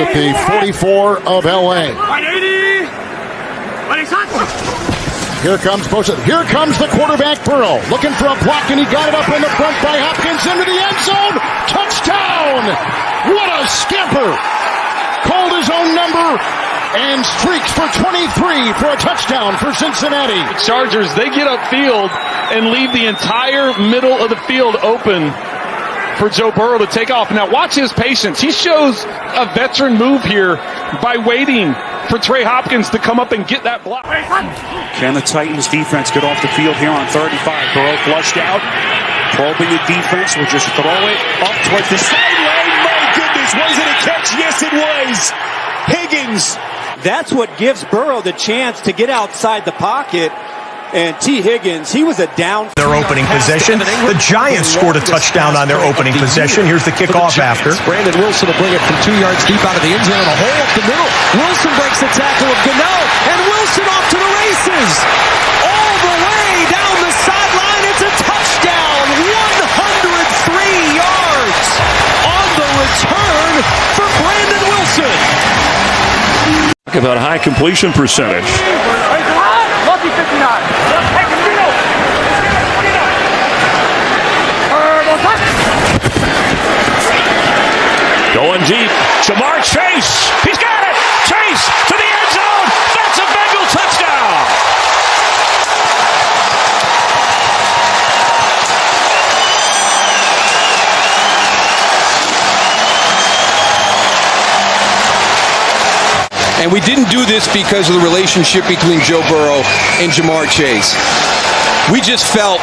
at the 44 of LA. Here comes the quarterback, Burrow, looking for a block, and he got it up in the front by Hopkins into the end zone. Touchdown! What a scamper! Called his own number and streaks for 23 for a touchdown for Cincinnati. The Chargers, they get upfield and leave the entire middle of the field open for Joe Burrow to take off. Now watch his patience. He shows a veteran move here by waiting for Trey Hopkins to come up and get that block. Can the Titans defense get off the field here on 35? Burrow flushed out. Probing the defense will just throw it up towards the sideline. My goodness, was it a catch? Yes, it was. Higgins. That's what gives Burrow the chance to get outside the pocket. And T. Higgins, he was a down. Their opening possession. The Giants scored a touchdown on their opening possession. Here's the kickoff after. Brandon Wilson will bring it from 2 yards deep out of the end zone. A hole up the middle. Wilson breaks the tackle of Gano. And Wilson off to the races. All the way down the sideline. It's a touchdown. 103 yards on the return for Brandon Wilson. Talk about high completion percentage. Going deep, Jamar Chase, he's got it! Chase to the end zone, that's a Bengal touchdown! And we didn't do this because of the relationship between Joe Burrow and Jamar Chase. We just felt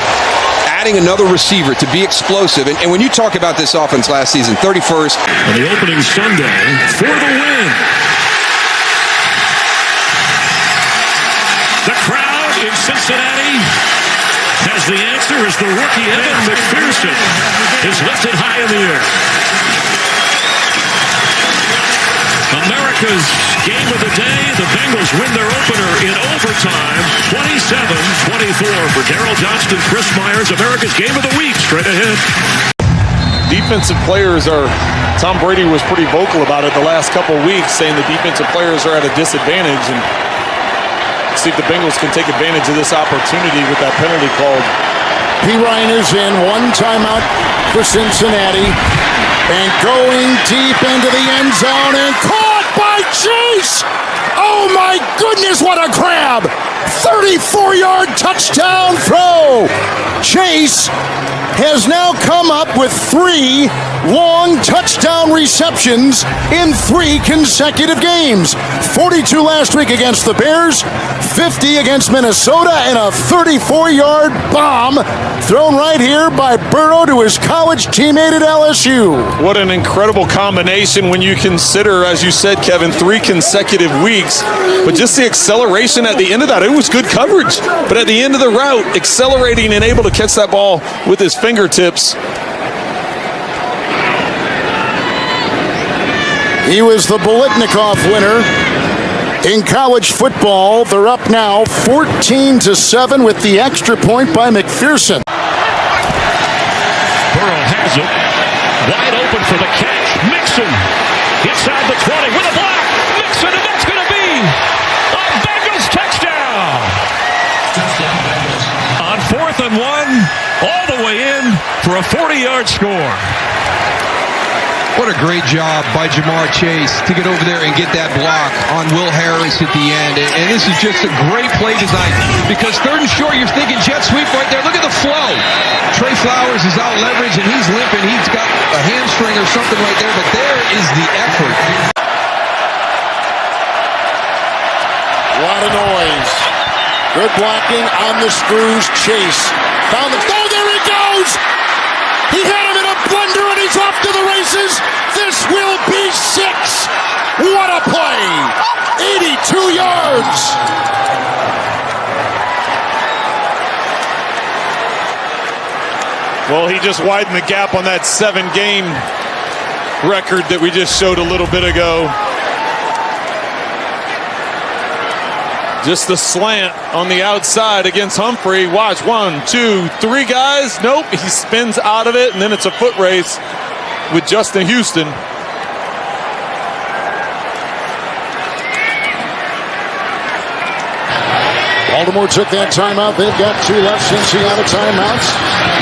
adding another receiver to be explosive. And when you talk about this offense last season, 31st. On the opening Sunday for the win. The crowd in Cincinnati has the answer as the rookie Evan McPherson is lifted high in the air. America's game of the day. The Bengals win their opener in overtime, 27-24 for Darryl Johnston, Chris Myers. America's game of the week. Straight ahead. Defensive players are, Tom Brady was pretty vocal about it the last couple of weeks, saying the defensive players are at a disadvantage, and see if the Bengals can take advantage of this opportunity with that penalty called. P. Ryan is in, one timeout for Cincinnati, and going deep into the end zone, and caught by Chase! Oh my goodness, what a grab! 34-yard touchdown throw! Chase has now come up with 3 long touchdown receptions in 3 consecutive games. 42 last week against the Bears, 50 against Minnesota, and a 34-yard bomb thrown right here by Burrow to his college teammate at LSU. What an incredible combination when you consider, as you said, Kevin, 3 consecutive weeks. But just the acceleration at the end of that, it was good coverage. But at the end of the route, accelerating and able to catch that ball with his fingertips. He was the Biletnikoff winner in college football. They're up now 14-7 with the extra point by McPherson. Burrow has it. Wide open for the catch. Mixon inside the 20 with a block. Mixon, and that's going to be a Bengals touchdown. On 4th and 1, all the way in for a 40-yard score. What a great job by Jamar Chase to get over there and get that block on Will Harris at the end. And this is just a great play design because 3rd and short, you're thinking jet sweep right there. Look at the flow. Trey Flowers is out leverage and he's limping. He's got a hamstring or something right there, but there is the effort. A lot of noise. Good blocking on the screws. Chase found the... Oh, there he goes! He had him in a blender and he's off to the races. This will be 6. What a play! 82 yards. Well, he just widened the gap on that 7-game record that we just showed a little bit ago. Just the slant on the outside against Humphrey. Watch, 1, 2, 3 guys. Nope, he spins out of it, and then it's a foot race with Justin Houston. Baltimore took that timeout. They've got 2 left since he out of timeouts.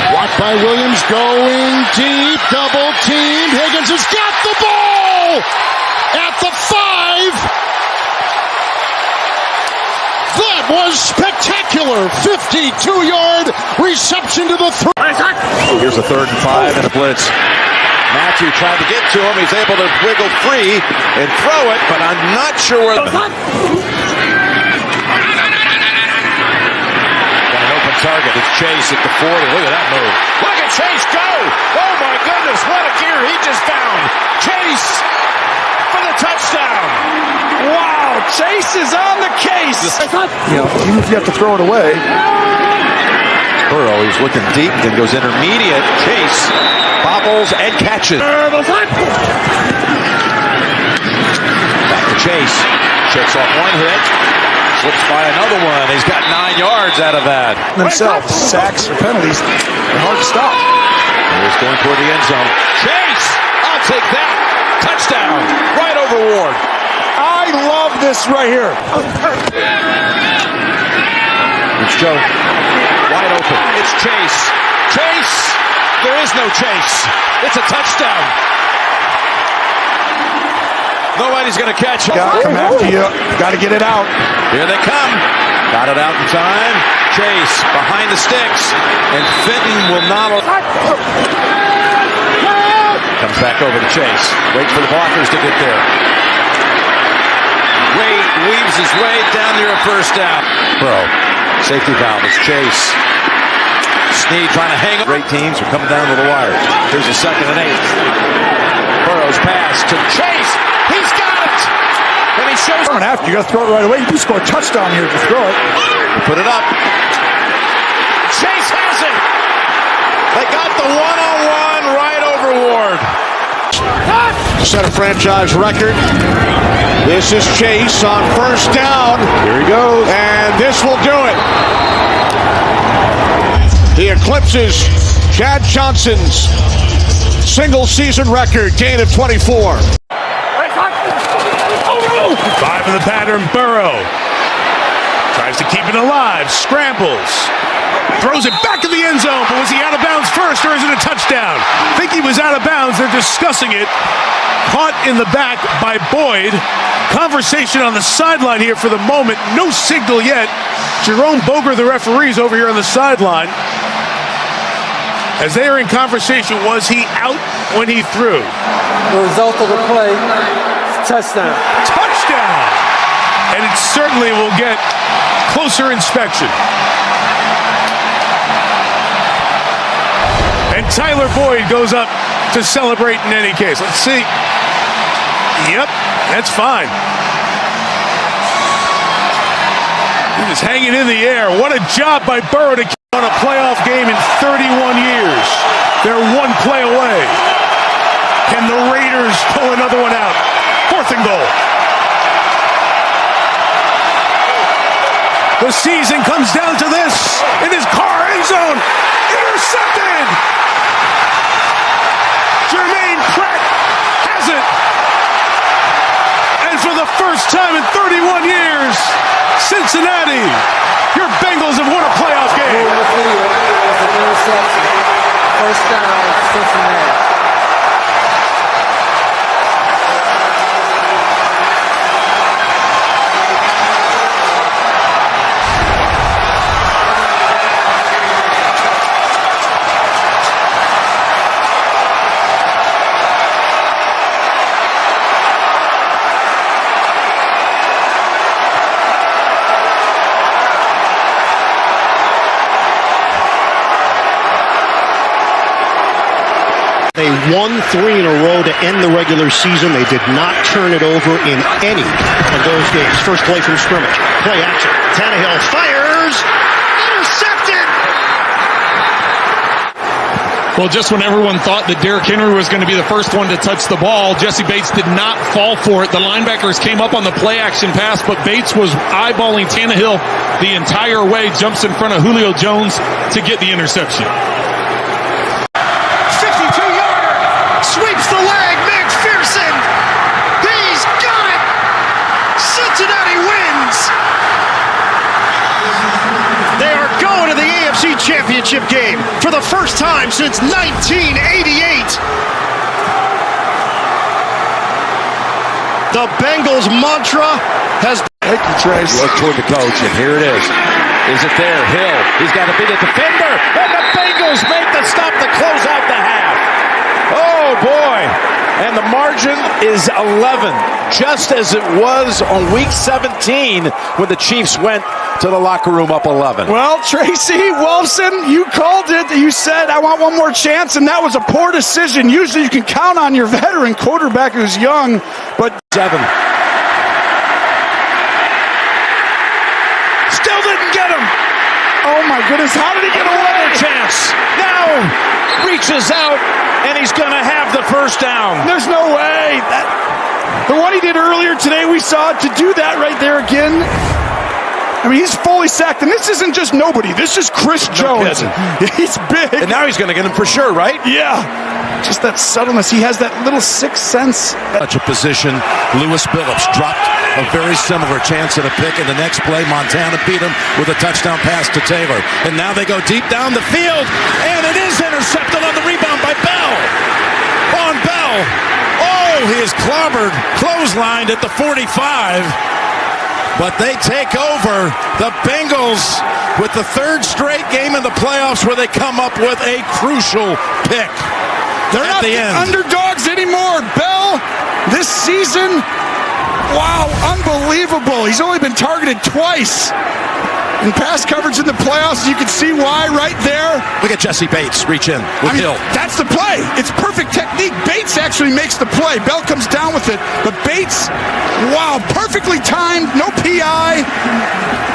Blocked by Williams, going deep, double teamed. Higgins has got the ball at the 5. That was spectacular. 52-yard reception to the 3. Here's a 3rd and 5 and a blitz. Matthew tried to get to him. He's able to wiggle free and throw it, but I'm not sure where. Got an open target. It's Chase at the 40. Look at that move. Look at Chase go. Oh my goodness, what a gear he just found. Chase for the touchdown. Wow, Chase is on the case. Even if you have to throw it away. Burrow, he's looking deep, then goes intermediate. Chase bobbles and catches. Back to Chase. Checks off one hit. Slips by another one. He's got 9 yards out of that. Themselves, sacks or penalties, they're hard to stop. He's going toward the end zone. Chase! I'll take that. Touchdown. Right over Ward. I love this right here. It's Joe. Wide open. It's Chase. Chase! There is no Chase. It's a touchdown. Nobody's going to catch him. Got to come after you. Got to get it out. Here they come. Got it out in time. Chase behind the sticks. And Fenton will not. Comes back over to Chase. Waits for the blockers to get there. Wade weaves his way down near a first down. Safety valve is Chase. Snead trying to hang up. Great teams are coming down to the wire. Here's a 2nd and 8. Burrow's pass to Chase. He's got it. And he shows. After you got to throw it right away. You do score a touchdown here to throw it. Put it up. Chase has it. They got the one-on-one right over Ward. Set a franchise record. This is Chase on 1st down. Here he goes. And this will do it. He eclipses Chad Johnson's single-season record, gain of 24. 5 in the pattern, Burrow. Tries to keep it alive, scrambles. Throws it back in the end zone, but was he out of bounds first or is it a touchdown? I think he was out of bounds. They're discussing it. Caught in the back by Boyd. Conversation on the sideline here for the moment. No signal yet. Jerome Boger, the referee, is over here on the sideline. As they are in conversation, was he out when he threw? The result of the play, touchdown. Touchdown! And it certainly will get closer inspection. And Tyler Boyd goes up to celebrate in any case. Let's see. Yep, that's fine. He was hanging in the air. What a job by Burrow to keep on a playoff game in 31 years. They're 1 play away. Can the Raiders pull another one out? 4th and goal. The season comes down to this. In his car, end zone. Intercepted. Jermaine Pratt has it. And for the first time in 31 years, Cincinnati, your Bengals have won a playoff game. First down, Cincinnati. They won 3 in a row to end the regular season. They did not turn it over in any of those games. First play from scrimmage. Play action. Tannehill fires. Intercepted. Well, just when everyone thought that Derrick Henry was going to be the first one to touch the ball, Jesse Bates did not fall for it. The linebackers came up on the play action pass, but Bates was eyeballing Tannehill the entire way, jumps in front of Julio Jones to get the interception. Sweeps the leg, McPherson. He's got it. Cincinnati wins. championship game for the first time since 1988. The Bengals mantra has... Thank you, Trace. Look toward the coach, and here it is. Is it there? Hill. He's got to beat a defender, and the Bengals make the stop to close out the half. Oh, boy. And the margin is 11, just as it was on week 17 when the Chiefs went to the locker room up 11. Well, Tracy Wolfson, you called it. You said, I want one more chance, and that was a poor decision. Usually you can count on your veteran quarterback who's young, but... 7. Still didn't get him. Oh, my goodness. How did he get away? Another chance. Now reaches out, and he's going to have the first down. There's no way. The one he did earlier today, we saw to do that right there again. I mean, he's fully sacked, and this isn't just nobody. This is Chris Jones. He's big. And now he's going to get him for sure, right? Yeah. Just that subtleness. He has that little sixth sense. Such a position. Lewis Billups dropped a very similar chance at a pick in the next play. Montana beat him with a touchdown pass to Taylor. And now they go deep down the field, and it is intercepted on the rebound by Bell. On Bell. Oh, he is clobbered, clotheslined at the 45. But they take over. The Bengals with the third straight game in the playoffs where they come up with a crucial pick. They're not the underdogs anymore. Bell, this season, wow, unbelievable. He's only been targeted twice in pass coverage in the playoffs. You can see why right there. Look at Jesse Bates reach in with Hill. That's the play. It's perfect technique. Bates actually makes the play. Bell comes down with it. But Bates, wow, perfectly timed. No PI.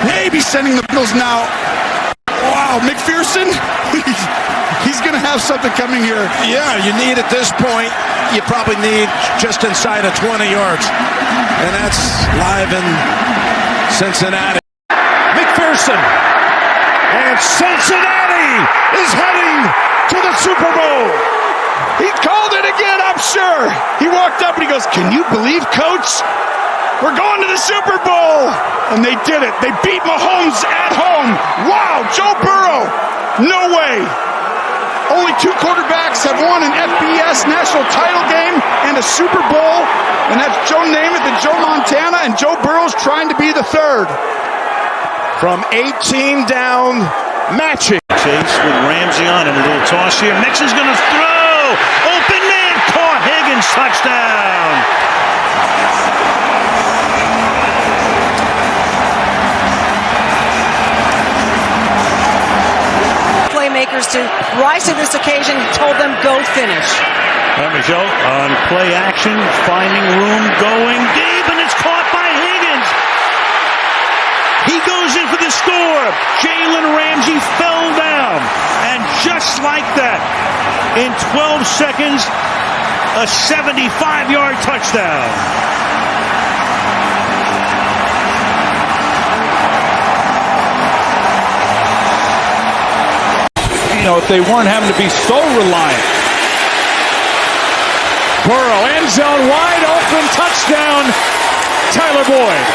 Maybe sending the Bengals now. Wow, McPherson. He's going to have something coming here. Yeah, you need at this point, you probably need just inside of 20 yards. And that's live in Cincinnati. McPherson. And Cincinnati is heading to the Super Bowl. He called it again, I'm sure. He walked up and he goes, can you believe, Coach? We're going to the Super Bowl. And they did it. They beat Mahomes at home. Wow, Joe Burrow. No way. Only 2 quarterbacks have won an FBS national title game and a Super Bowl, and that's Joe Namath and Joe Montana, and Joe Burrow's trying to be the third. From 18 down, matching. Chase with Ramsey on him, a little toss here. Mixon's going to throw. Open man, caught. Higgins, touchdown. Playmakers to rise to this occasion. He told them, go finish. Michelle on play action, finding room, going deep, and it's caught by Higgins. He goes in for the score. Jalen Ramsey fell down. And just like that, in 12 seconds, a 75-yard touchdown. You know, if they weren't having to be so reliant. Burrow, end zone, wide open, touchdown, Tyler Boyd.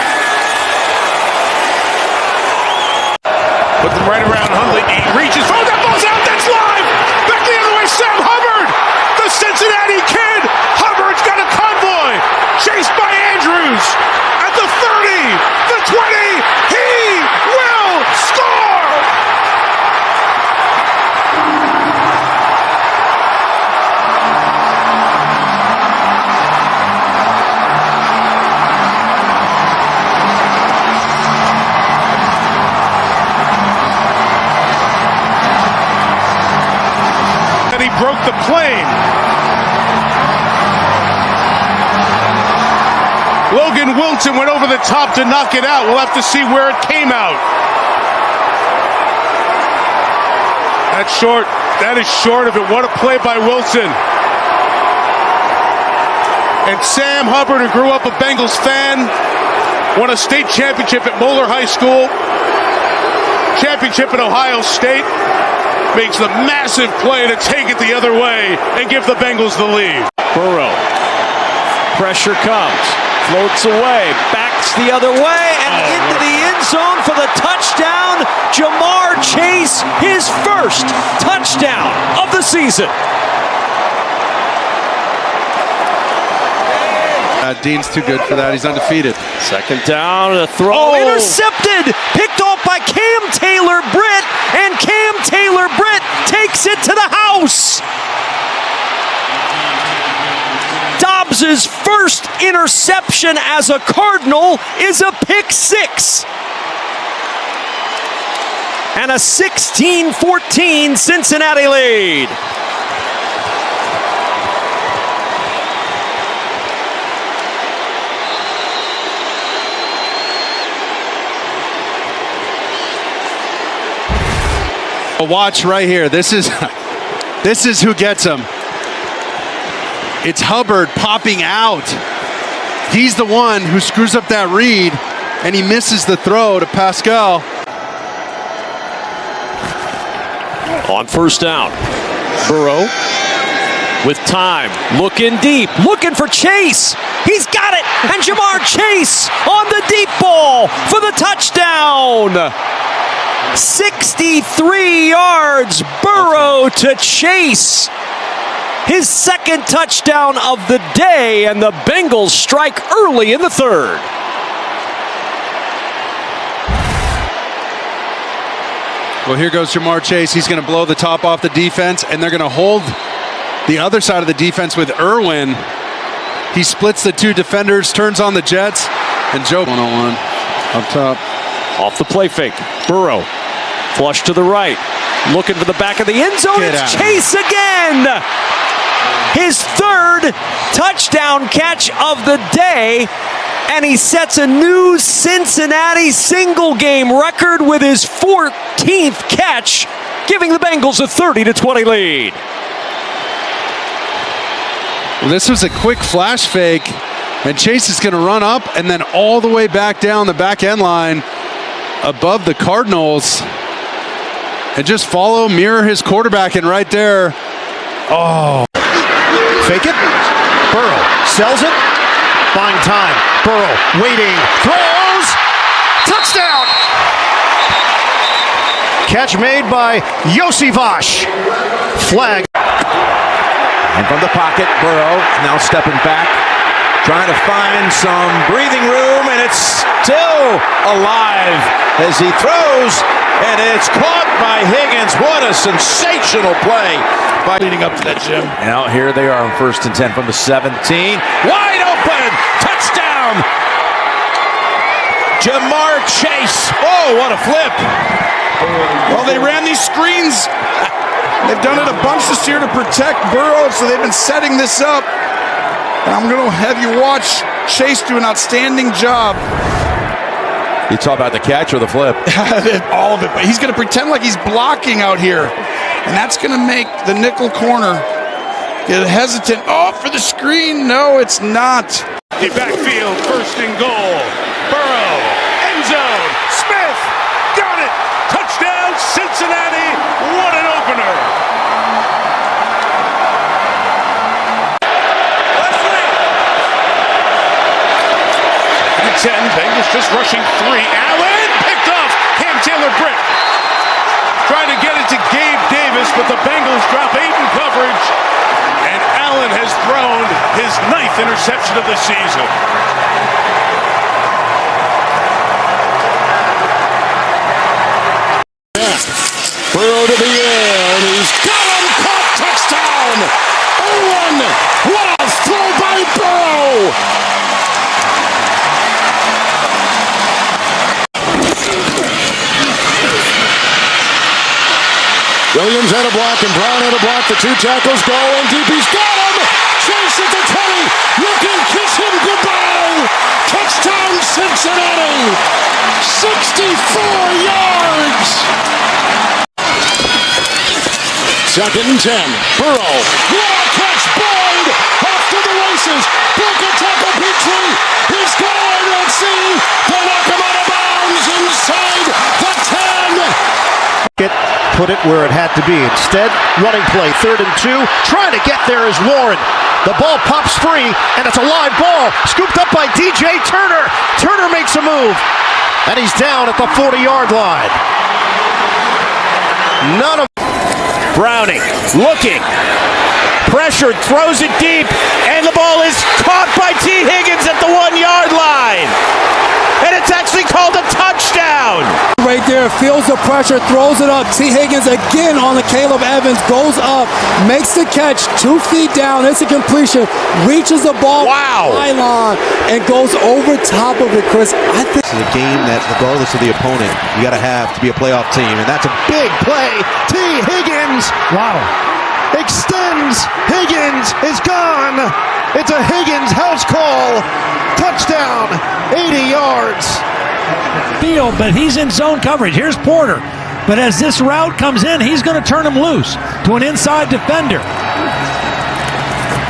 Put them right around Hundley, he reaches, oh, that ball's out, that's live! Back the other way, Sam Hubbard, the Cincinnati kid! Hubbard's got a convoy, chased by Andrews, at the 30, the 20, he will score! Broke the plane. Logan Wilson went over the top to knock it out. We'll have to see where it came out. That's short. That is short of it. What a play by Wilson. And Sam Hubbard, who grew up a Bengals fan, won a state championship at Moeller High School, championship at Ohio State. Makes the massive play to take it the other way and give the Bengals the lead. Burrow. Pressure comes. Floats away. Back Looks the other way and into the end zone for the touchdown. Jamar Chase, his first touchdown of the season. Dean's too good for that. He's undefeated. Second down, a throw. Intercepted! Picked off by Cam Taylor-Britt, and Cam Taylor-Britt takes it to the house. Dobbs' first interception as a Cardinal is a pick six. And a 16-14 Cincinnati lead. Watch right here. This is who gets him. It's Hubbard popping out. He's the one who screws up that read, and he misses the throw to Pascal. On first down, Burrow with time, looking deep, looking for Chase. He's got it, and Jamar Chase on the deep ball for the touchdown. 63 yards, Burrow to Chase. His second touchdown of the day, and the Bengals strike early in the third. Well, here goes Jamar Chase. He's going to blow the top off the defense, and they're going to hold the other side of the defense with Irwin. He splits the two defenders, turns on the Jets, and Joe 101 up top. Off the play fake, Burrow, flush to the right, looking for the back of the end zone. It's Chase again. His third touchdown catch of the day, and he sets a new Cincinnati single game record with his 14th catch, giving the Bengals a 30-20 lead. Well, this was a quick flash fake, and Chase is going to run up and then all the way back down the back end line above the Cardinals and just mirror his quarterback, and right there. Oh. Fake it. Burrow sells it. Buying time. Burrow waiting. Throws. Touchdown. Catch made by Yosivash. Flag. And from the pocket, Burrow now stepping back, trying to find some breathing room, and it's still alive as he throws, and it's caught by Higgins. What a sensational play by leading up to that, Jim. And out here they are on 1st and 10 from the 17. Wide open! Touchdown! Jamar Chase. Oh, what a flip. Well, they ran these screens. They've done it a bunch this year to protect Burrow, so they've been setting this up. And I'm going to have you watch Chase do an outstanding job. You talk about the catch or the flip? All of it, but he's going to pretend like he's blocking out here. And that's going to make the nickel corner get hesitant. Oh, for the screen. No, it's not. The backfield, 1st and goal. Burrow, end zone. Smith, got it. Touchdown, Cincinnati. What an opener. 10, Bengals just rushing 3. Allen picked off. Cam Taylor-Britt trying to get it to Gabe Davis, but the Bengals drop 8 in coverage, and Allen has thrown his 9th interception of the season. Burrow to the air, and he's got him. Caught. Touchdown. Irwin. What a throw by Burrow. Williams had a block and Brown had a block. The two tackles go and deep. He's got him. Chase at the 20. You can kiss him goodbye. Touchdown Cincinnati. 64 yards. 2nd and 10. Burrow. What a catch. Boyd off to the races. Broke a tackle. Petrie. He's gone. Let's see. They knock him out of bounds inside the 10. Get put it where it had to be. Instead, running play, 3rd and 2. Trying to get there is Warren. The ball pops free, and it's a live ball. Scooped up by DJ Turner. Turner makes a move, and he's down at the 40-yard line. None of Browning looking. Pressured, throws it deep, and the ball is caught by T. Higgins at the 1-yard line. And it's actually called a touchdown. Right there, feels the pressure, throws it up. T. Higgins again on the Caleb Evans, goes up, makes the catch, 2 feet down. It's a completion, reaches the ball, pylon, and goes over top of it, Chris. I think this is a game that, regardless of the opponent, you got to have to be a playoff team, and that's a big play. T. Higgins, extends. Higgins is gone. It's a Higgins house call. Touchdown, 80 yards. Field, but he's in zone coverage. Here's Porter. But as this route comes in, he's going to turn him loose to an inside defender.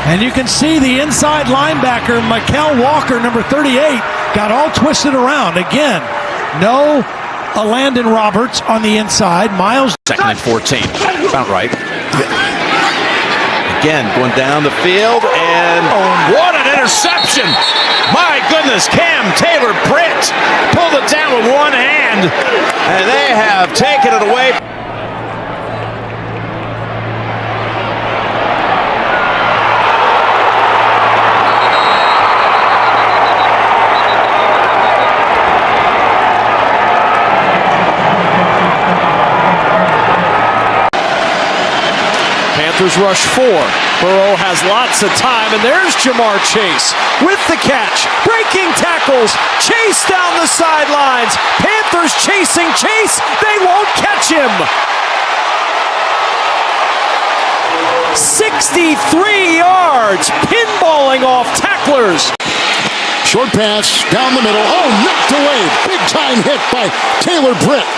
And you can see the inside linebacker, Mikel Walker, number 38, got all twisted around. Again, no Landon Roberts on the inside. Miles. 2nd and 14. About right. Again, going down the field, and what an interception! My goodness, Cam Taylor-Britt pulled it down with one hand, and they have taken it away. Panthers rush 4. Burrow has lots of time, and there's Jamar Chase with the catch. Breaking tackles. Chase down the sidelines. Panthers chasing Chase. They won't catch him. 63 yards. Pinballing off tacklers. Short pass down the middle. Oh, knocked away. Big time hit by Taylor-Britt.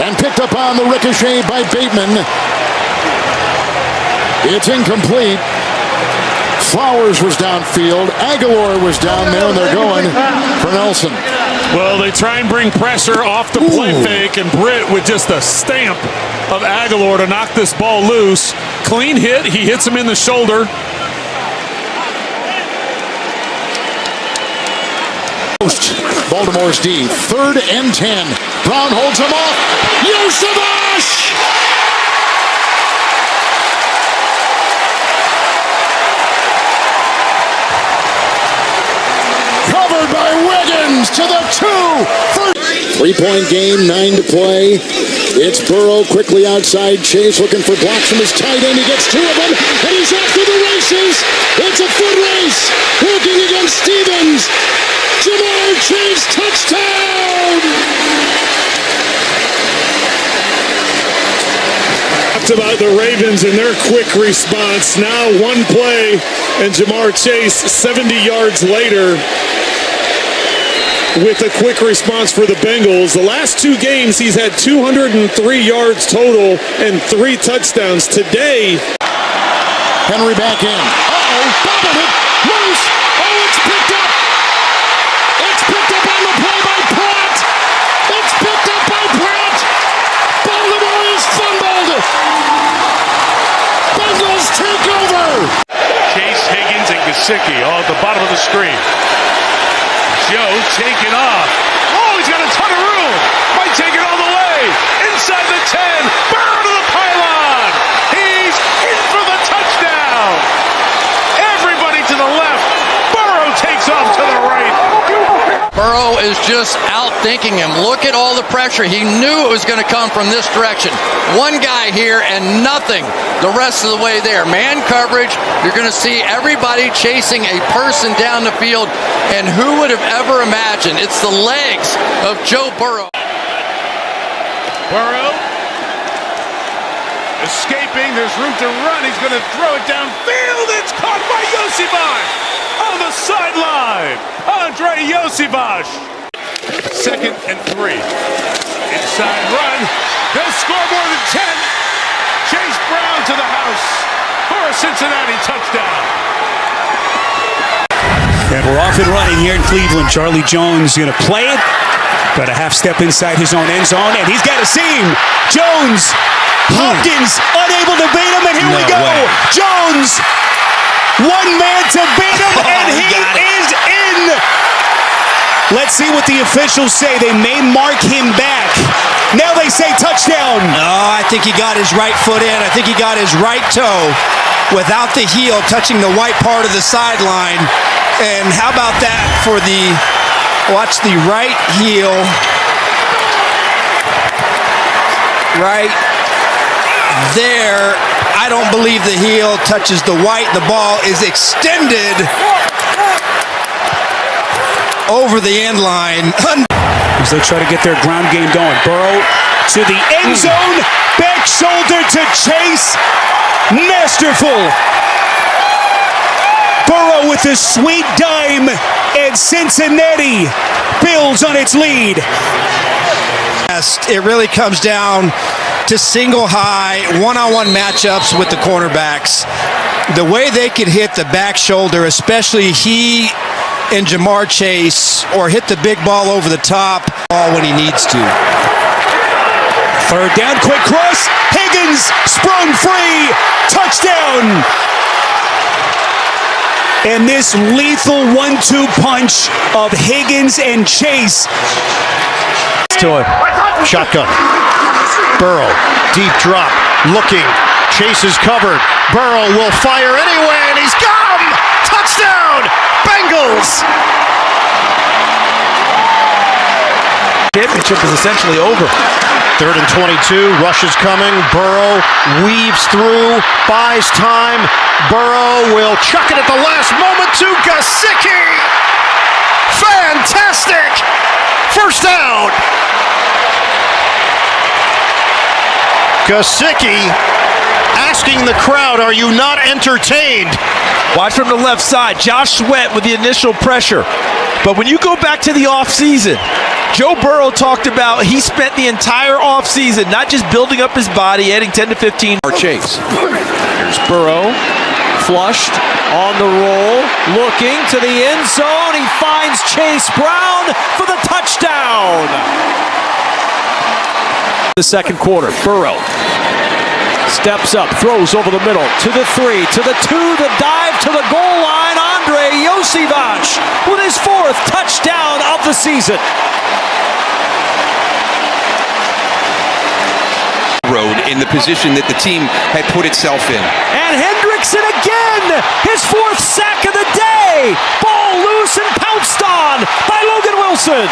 And picked up on the ricochet by Bateman. It's incomplete. Flowers was downfield. Aguilar was down there, and they're going for Nelson. Well, they try and bring pressure off the play fake, and Britt with just a stamp of Aguilar to knock this ball loose. Clean hit. He hits him in the shoulder. Baltimore's D. 3rd and 10. Brown holds him off. Yosavash! Covered by Wiggins to the 2. 3-point game, 9 to play. It's Burrow quickly outside Chase looking for blocks from his tight end. He gets 2 of them, and he's off to the races. It's a foot race. Working against Stevens. Jamar Chase, touchdown! Talked about the Ravens and their quick response. Now 1 play, and Jamar Chase 70 yards later with a quick response for the Bengals. The last 2 games, he's had 203 yards total and 3 touchdowns. Today, Henry back in. Bobbled it. Loose. Oh, it's picked up. It's picked up on the play by Pratt. It's picked up by Pratt. Baltimore is fumbled. Bengals take over. Chase, Higgins, and Gesicki all at the bottom of the screen. Joe taking off. Oh, he's got a ton of room. Might take it all the way. Inside the 10. Burrow to the pylon. He's in for the touchdown. Everybody to the left. Burrow takes off to the right. Burrow is just out-thinking him. Look at all the pressure. He knew it was going to come from this direction. One guy here and nothing the rest of the way there. Man coverage. You're going to see everybody chasing a person down the field. And who would have ever imagined? It's the legs of Joe Burrow. Burrow escaping. There's room to run. He's going to throw it downfield. It's caught by Yosavash on the sideline. Andre Yosavash. 2nd and 3. Inside run. They'll score more than 10. Chase Brown to the house for a Cincinnati touchdown. And we're off and running here in Cleveland. Charlie Jones going to play it. Got a half step inside his own end zone, and he's got a seam. Jones, Hopkins, unable to beat him, and here we go. Jones, one man to beat him, and he is in. Let's see what the officials say. They may mark him back. Now they say touchdown. No, I think he got his right foot in. I think he got his right toe without the heel touching the white part of the sideline. And how about that for the, watch the right heel. Right there. I don't believe the heel touches the white. The ball is extended over the end line. As they try to get their ground game going. Burrow to the end zone. Back shoulder to Chase. Masterful. Burrow with a sweet dime. And Cincinnati builds on its lead. It really comes down to single high, one-on-one matchups with the cornerbacks. The way they can hit the back shoulder, especially he and Jamar Chase, or hit the big ball over the top when he needs to. Third down, quick cross. Higgins sprung free. Touchdown. And this lethal 1-2 punch of Higgins and Chase. To him. Shotgun. Burrow. Deep drop. Looking. Chase is covered. Burrow will fire anyway, and he's got him! Touchdown! Bengals! Championship is essentially over. 3rd and 22. Rush is coming. Burrow weaves through. Buys time. Burrow will chuck it at the last moment to Gesicki! Fantastic! First down! Gesicki asking the crowd, are you not entertained? Watch from the left side. Josh Sweat with the initial pressure. But when you go back to the offseason, Joe Burrow talked about he spent the entire offseason not just building up his body, adding 10 to 15. Or Chase. Here's Burrow. Flushed on the roll. Looking to the end zone. He finds Chase Brown for the touchdown. The second quarter. Burrow steps up, throws over the middle, to the 3, to the 2, the dive to the goal line. Andre Josivac with his 4th touchdown of the season. Road in the position that the team had put itself in. And Hendrickson again, his 4th sack of the day. Ball loose and pounced on by Logan Wilson.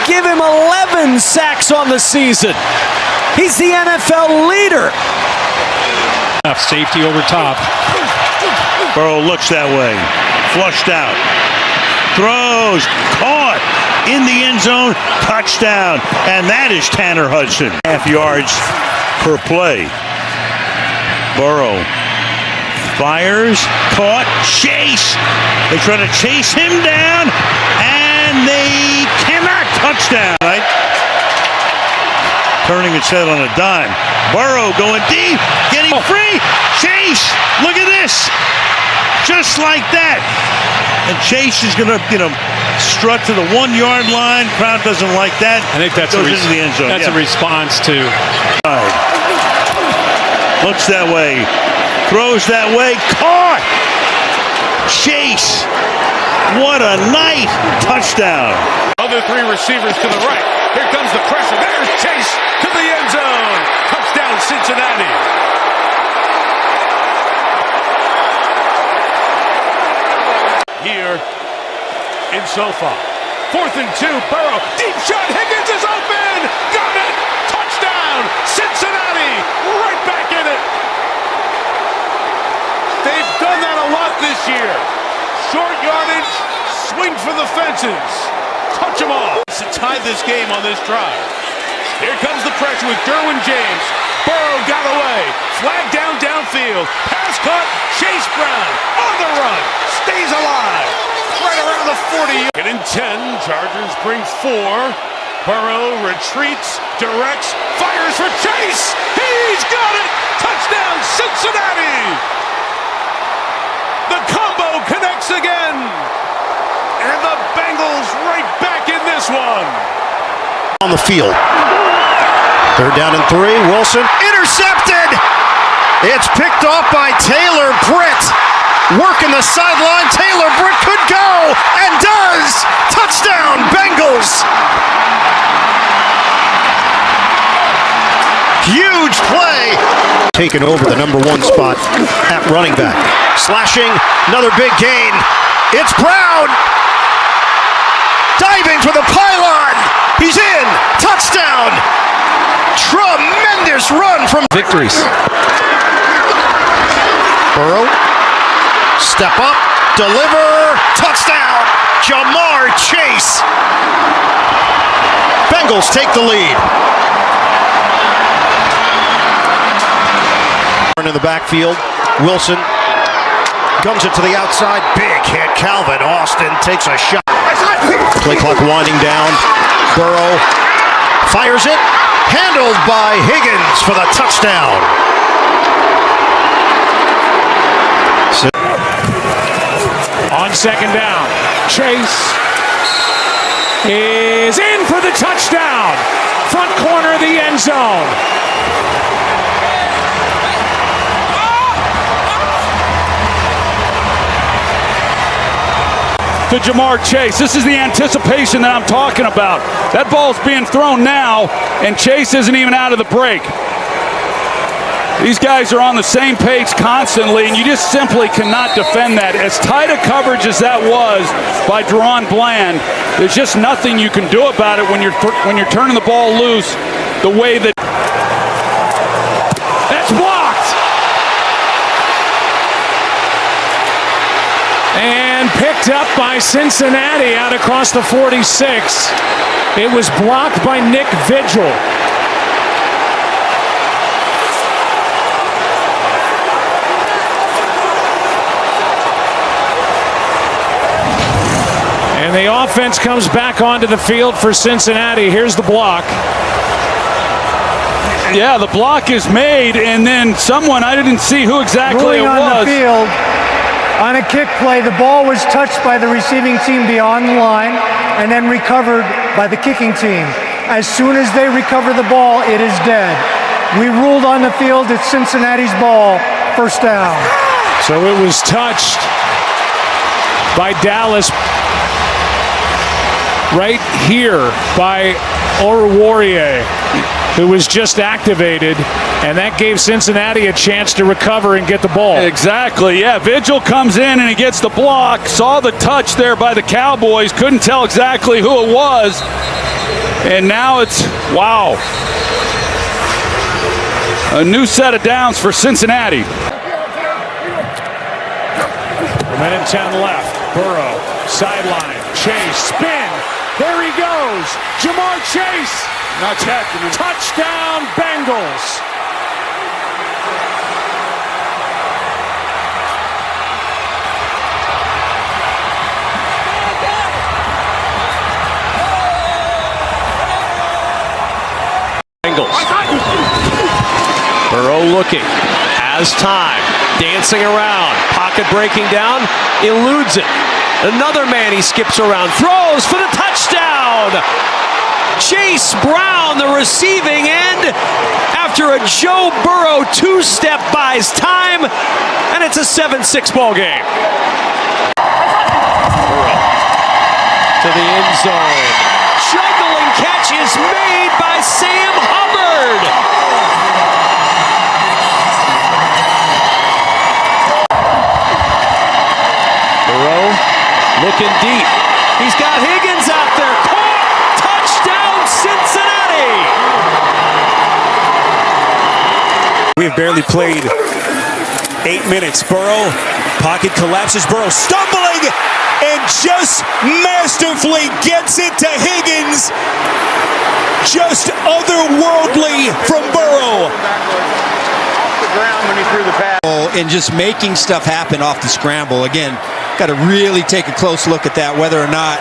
Give him 11 sacks on the season. He's the NFL leader. Safety over top. Burrow looks that way. Flushed out. Throws. Caught. In the end zone. Touchdown. And that is Tanner Hudson. Half yards per play. Burrow. Fires. Caught. Chase. They try to chase him down. And they cannot. Touchdown, right? Turning its head on a dime. Burrow going deep, getting free. Chase, look at this. Just like that. And Chase is going to, strut to the 1-yard line. Crowd doesn't like that. I think that's goes into the end zone. That's a response to. Looks that way. Throws that way. Caught. Chase. What a night. Touchdown. Other 3 receivers to the right. Here comes the pressure. There's Chase to the end zone. Touchdown, Cincinnati. Here in SoFi. 4th and 2. Burrow. Deep shot. Higgins is open. Got it. Touchdown. Cincinnati. Right back in it. They've done that a lot this year. Short yardage. Swing for the fences. Touch them all. To tie this game on this drive. Here comes the pressure with Derwin James. Burrow got away. Flag downfield. Pass caught. Chase Brown on the run. Stays alive. Right around the 40. And in 10, Chargers bring 4. Burrow retreats, directs, fires for Chase. He's got it. Touchdown, Cincinnati. The combo connects again. And the Bengals right back in this one. On the field. Third down and 3. Wilson intercepted. It's picked off by Taylor Britt. Working the sideline. Taylor Britt could go and does. Touchdown, Bengals. Huge play. Taking over the number 1 spot at running back. Slashing. Another big gain. It's Brown. Diving for the pylon. He's in. Touchdown. Tremendous run from victories. Burrow. Step up. Deliver. Touchdown. Jamar Chase. Bengals take the lead. In the backfield. Wilson comes it to the outside. Big hit. Calvin Austin takes a shot. Play clock winding down. Burrow fires it. Handled by Higgins for the touchdown. On second down, Chase is in for the touchdown. Front corner of the end zone. To Jamar Chase. This is the anticipation that I'm talking about. That ball's being thrown now, and Chase isn't even out of the break. These guys are on the same page constantly, and you just simply cannot defend that. As tight a coverage as that was by Deron Bland, there's just nothing you can do about it when you're turning the ball loose the way that. That's blocked. And picked up by Cincinnati out across the 46. It was blocked by Nick Vigil. And the offense comes back onto the field for Cincinnati. Here's the block. Yeah, the block is made, and then someone, I didn't see who exactly it was. On the field. On a kick play, the ball was touched by the receiving team beyond the line and then recovered by the kicking team. As soon as they recover the ball, it is dead. We ruled on the field it's Cincinnati's ball, first down. So it was touched by Dallas right here by Oruwariye, who was just activated, and that gave Cincinnati a chance to recover and get the ball. Exactly, yeah. Vigil comes in and he gets the block. Saw the touch there by the Cowboys. Couldn't tell exactly who it was. And now it's, wow. A new set of downs for Cincinnati. A minute 10 left. Burrow, sideline, Chase, spin. There he goes. Jamar Chase. Not yet. Touchdown, Bengals. Burrow looking, has time, dancing around, pocket breaking down, eludes it. Another man he skips around, throws for the touchdown. Chase Brown, the receiving end, after a Joe Burrow two-step buys time, and it's a 7-6 ball game. Burrow to the end zone. Juggling catch is made by Sam Hubbard. Burrow looking deep. He's got Higgins out there. Caught. Touchdown, Cincinnati. We have barely played 8 minutes. Burrow, pocket collapses. Burrow stumbling and just masterfully gets it to Higgins. Just otherworldly from Burrow. Off the ground when he threw the pass. And just making stuff happen off the scramble. Again, got to really take a close look at that, whether or not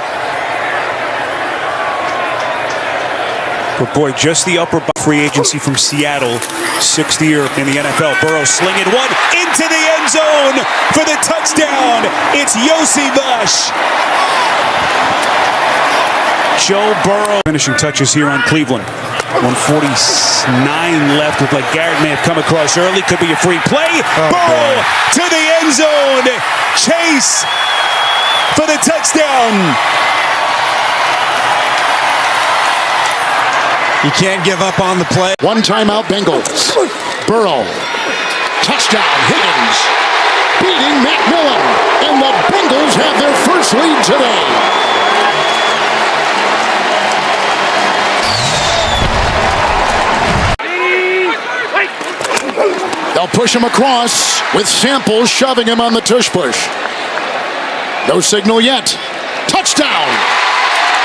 But boy, just the upper free agency from Seattle, 6th year in the NFL. Burrow slinging one into the end zone for the touchdown. It's Yossi Bush. Joe Burrow. Finishing touches here on Cleveland. 149 left. Looked like Garrett may have come across early. Could be a free play. Burrow to the end zone. Chase for the touchdown. You can't give up on the play. One timeout, Bengals. Burrow. Touchdown, Higgins. Beating McMillan. And the Bengals have their first lead today. They'll push him across with Samples shoving him on the tush push. No signal yet. Touchdown!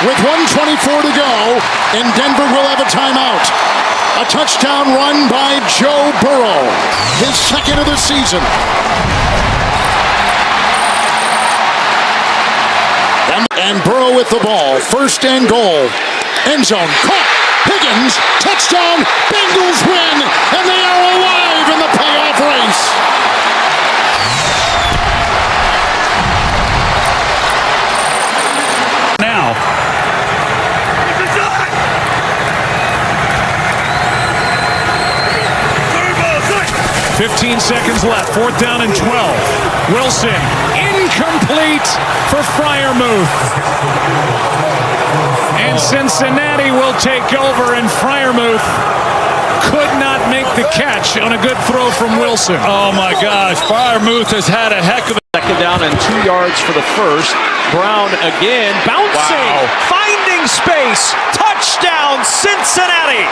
With 1:24 to go, and Denver will have a timeout. A touchdown run by Joe Burrow, his second of the season. And Burrow with the ball, first and goal. End zone, caught. Higgins, touchdown, Bengals win, and they are alive in the playoff race. Now. 15 seconds left, 4th down and 12. Wilson, incomplete for Freiermuth. And Cincinnati will take over, and Freiermuth could not make the catch on a good throw from Wilson. Oh my gosh, Freiermuth has had a heck of a second down and 2 yards for the first. Brown again, bouncing, finding space, touchdown Cincinnati.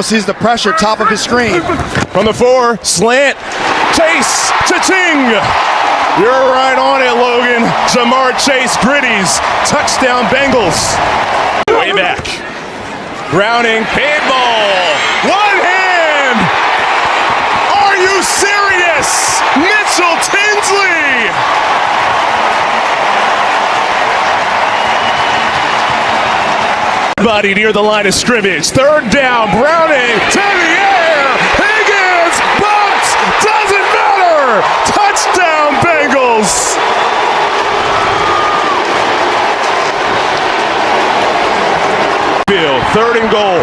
Sees the pressure, top of his screen. From the 4, slant, Chase, cha-ching! You're right on it, Logan. Jamar Chase, Gritties, touchdown Bengals. Way back. Browning, paid ball, one hand! Are you serious? Mitchell Tinsley! Body near the line of scrimmage. 3rd down, Browning to the air. Higgins bumps, doesn't matter. Touchdown Bengals. 3rd and goal.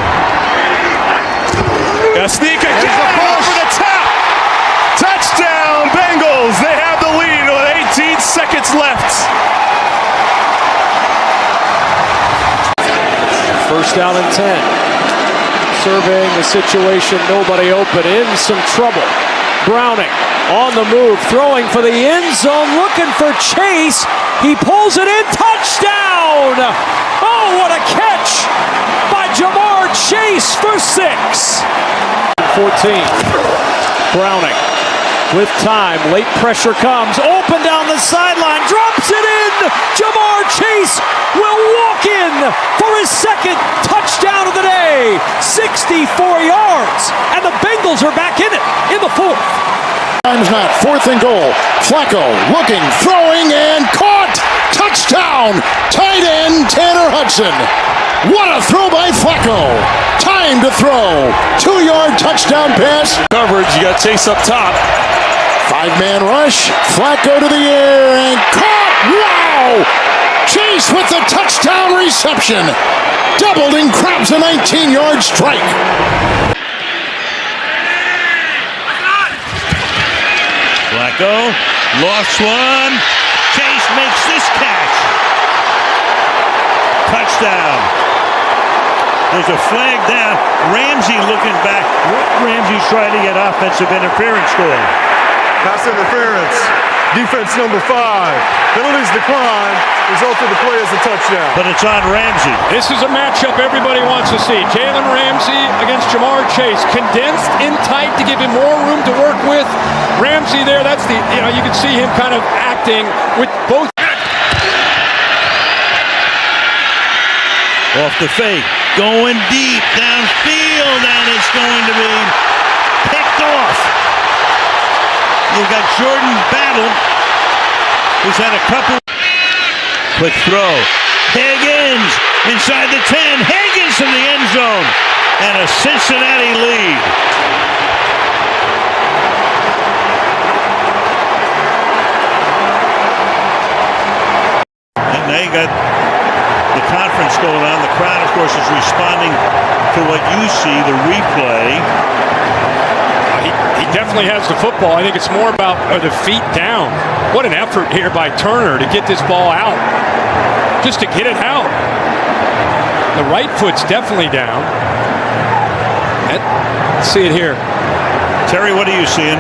A sneak again over the top. Touchdown Bengals. They have the lead with 18 seconds left. 1st down and 10. Surveying the situation, nobody open, in some trouble. Browning on the move, throwing for the end zone, looking for Chase. He pulls it in, touchdown! Oh, what a catch by Jamar Chase for 6. 14. Browning with time, late pressure comes, open down the sideline, drops it in! Jamar Chase will walk in for his second touchdown of the day, 64 yards, and the Bengals are back in it in the 4th. Time's not, 4th and goal. Flacco looking, throwing, and caught! Touchdown! Tight end Tanner Hudson. What a throw by Flacco! Time to throw. 2-yard touchdown pass. Coverage, you got Chase up top. 5-man rush. Flacco to the air and caught! Wow! Chase with the touchdown reception. Doubled and grabs a 19-yard strike. Flacco lost one. Chase makes this catch. Touchdown. There's a flag down. Ramsey looking back. Ramsey's trying to get offensive interference going. Pass interference. Defense number 5. Penalties decline. Result of the play is a touchdown. But it's on Ramsey. This is a matchup everybody wants to see. Jalen Ramsey against Jamar Chase. Condensed in tight to give him more room to work with. Ramsey there, that's the, you can see him kind of acting with both. Off the fake. Going deep downfield, and it's going to be picked off. You've got Jordan Battle, who's had a couple. Quick throw. Higgins. inside the 10. Higgins in the end zone. And a Cincinnati lead. And they got the conference going on. The crowd, of course, is responding to what you see, the replay. He definitely has the football. I think it's more about the feet down. What an effort here by Turner to get this ball out. Just to get it out. The right foot's definitely down. Let's see it here. Terry, what are you seeing?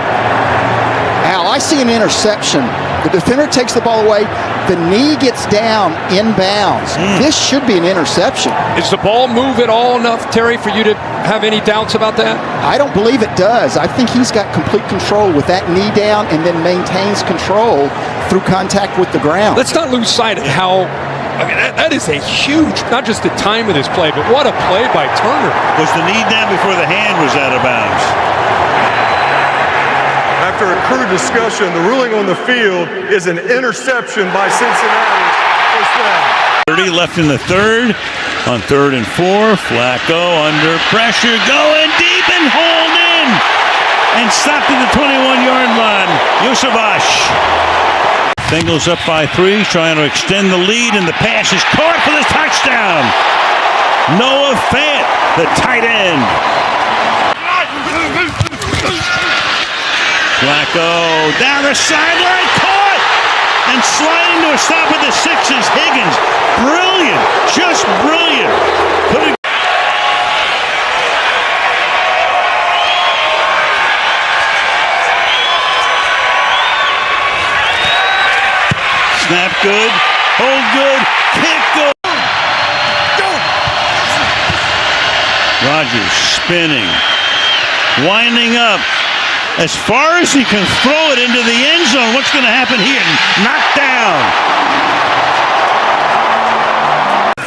Al, I see an interception. The defender takes the ball away. The knee gets down inbounds. This should be an interception. Does the ball move at all enough, Terry, for you to have any doubts about that? I don't believe it does. I think he's got complete control with that knee down and then maintains control through contact with the ground. Let's not lose sight of how, I mean, that is a huge, not just the time of this play, but what a play by Turner. Was the knee down before the hand was out of bounds? After a crude discussion, the ruling on the field is an interception by Cincinnati. First down. 30 left in the third. On 3rd and 4, Flacco under pressure, going deep and hauled in. And stopped at the 21-yard line. Yosavash. Bengals up by 3, trying to extend the lead, and the pass is caught for the touchdown. Noah Fant, the tight end. Flacco down the sideline, caught, and sliding to a stop at the 6 is Higgins. Brilliant, just brilliant. Snap good, hold good, kick good. Rodgers spinning, winding up. As far as he can throw it into the end zone, what's going to happen here? Knocked down.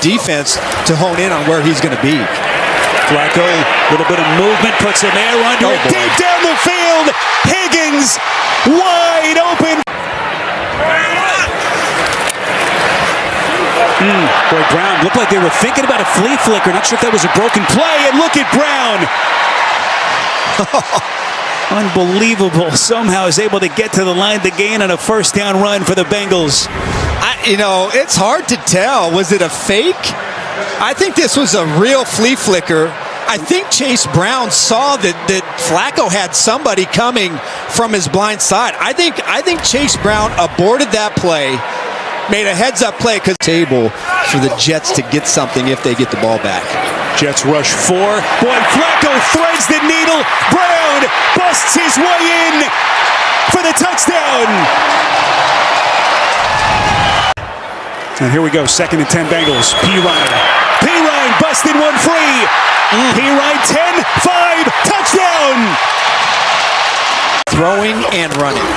Defense to hone in on where he's going to be. Flacco, a little bit of movement, puts some air under it, deep down the field. Higgins, wide open. Boy, Brown looked like they were thinking about a flea flicker. Not sure if that was a broken play. And look at Brown. Unbelievable. Somehow is able to get to the line to gain on a first down run for the Bengals. It's hard to tell. Was it a fake? I think this was a real flea flicker. I think Chase Brown saw that Flacco had somebody coming from his blind side. I think Chase Brown aborted that play, made a heads-up play because table for the Jets to get something if they get the ball back. Jets rush 4. Boy, Flacco threads the needle. Brown busts his way in for the touchdown. And here we go, 2nd and 10 Bengals. P-Ryan busted one free. P-Ryan 10, 5, touchdown. Throwing and running.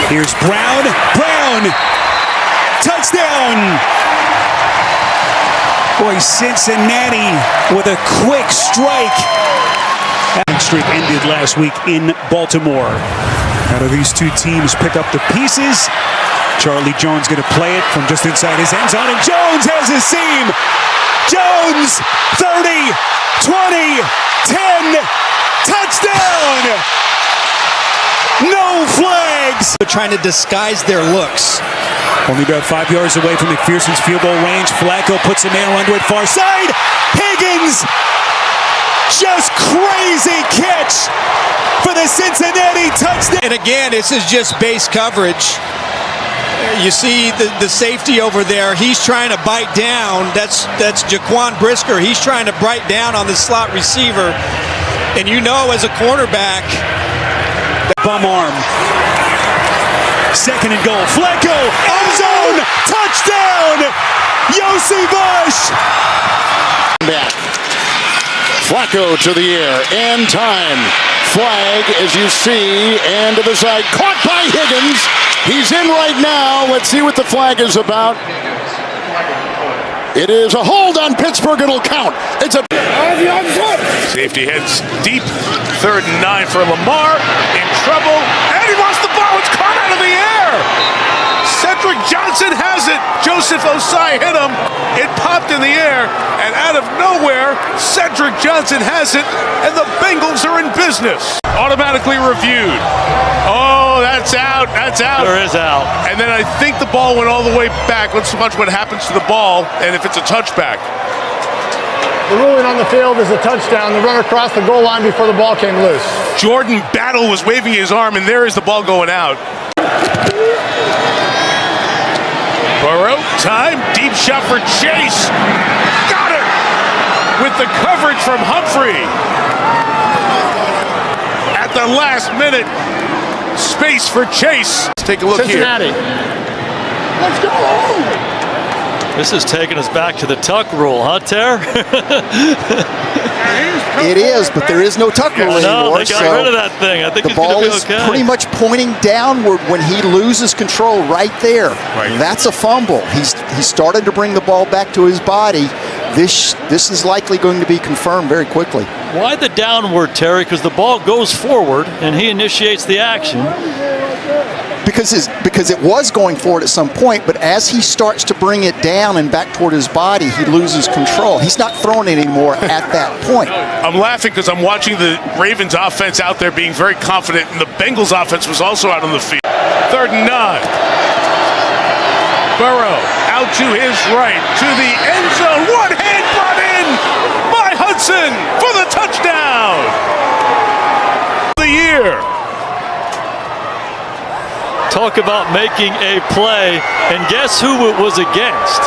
Here's Brown, touchdown. Boy, Cincinnati with a quick strike. That streak ended last week in Baltimore. How do these two teams pick up the pieces? Charlie Jones going to play it from just inside his end zone, and Jones has a seam. Jones, 30, 20, 10, touchdown! No flags! They're trying to disguise their looks. Only about 5 yards away from McPherson's field goal range. Flacco puts some air under it, far side. Higgins, just crazy catch for the Cincinnati touchdown. And again, this is just base coverage. You see the safety over there. He's trying to bite down. That's Jaquan Brisker. He's trying to bite down on the slot receiver. And you know, as a cornerback, bum arm. 2nd and goal. Flacco, end zone, touchdown! Yosavash! Back. Flacco to the air, and time. Flag, as you see, and to the side. Caught by Higgins. He's in right now. Let's see what the flag is about. It is a hold on Pittsburgh. It'll count. It's a... Safety heads deep. 3rd and 9 for Lamar. In trouble. And he lost the ball. It's caught out of the air. Cedric Johnson has it. Joseph Osai hit him. It popped in the air, and out of nowhere, Cedric Johnson has it, and the Bengals are in business. Automatically reviewed. Oh, that's out. That's out. There is out. And then I think the ball went all the way back. Let's watch what happens to the ball, and if it's a touchback. The ruling on the field is a touchdown. The runner crossed the goal line before the ball came loose. Jordan Battle was waving his arm, and there is the ball going out. Burrow, time, deep shot for Chase. Got it! With the coverage from Humphrey. At the last minute, space for Chase. Let's take a look Cincinnati. here. Let's go! This is taking us back to the tuck rule, huh, Ter? It is, but there is no tuck rule anymore. They got rid of that thing. I think the ball is pretty much pointing downward when he loses control right there. Right. That's a fumble. He started to bring the ball back to his body. This is likely going to be confirmed very quickly. Why the downward, Terry? Because the ball goes forward and he initiates the action. Because it was going forward at some point, but as he starts to bring it down and back toward his body, he loses control. He's not throwing it anymore at that point. I'm laughing because I'm watching the Ravens offense out there being very confident, and the Bengals offense was also out on the field. 3rd and 9. Burrow out to his right, to the end zone. One hand brought in by Hudson for the touchdown. The year. Talk about making a play, and guess who it was against?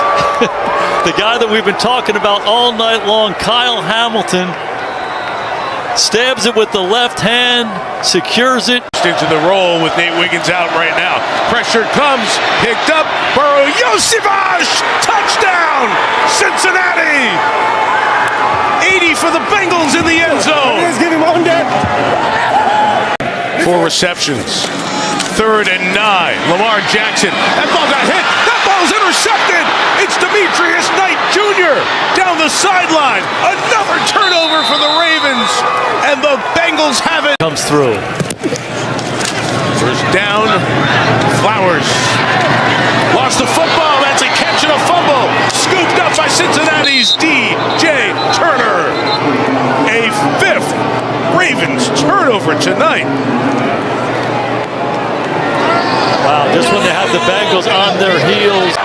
The guy that we've been talking about all night long, Kyle Hamilton, stabs it with the left hand, secures it. Into the roll with Nate Wiggins out right now. Pressure comes, picked up, Burrow, Yosivash, touchdown, Cincinnati! 80 for the Bengals in the end zone. Give him one dead. 4 receptions. 3rd and 9. Lamar Jackson. That ball got hit. That ball's intercepted. It's Demetrius Knight Jr. down the sideline. Another turnover for the Ravens. And the Bengals have it. Comes through. First down. Flowers. Lost the football. That's a catch and a fumble. Scooped up by Cincinnati's DJ Turner. A 5th Ravens turnover tonight. Wow, just when they have the Bengals on their heels.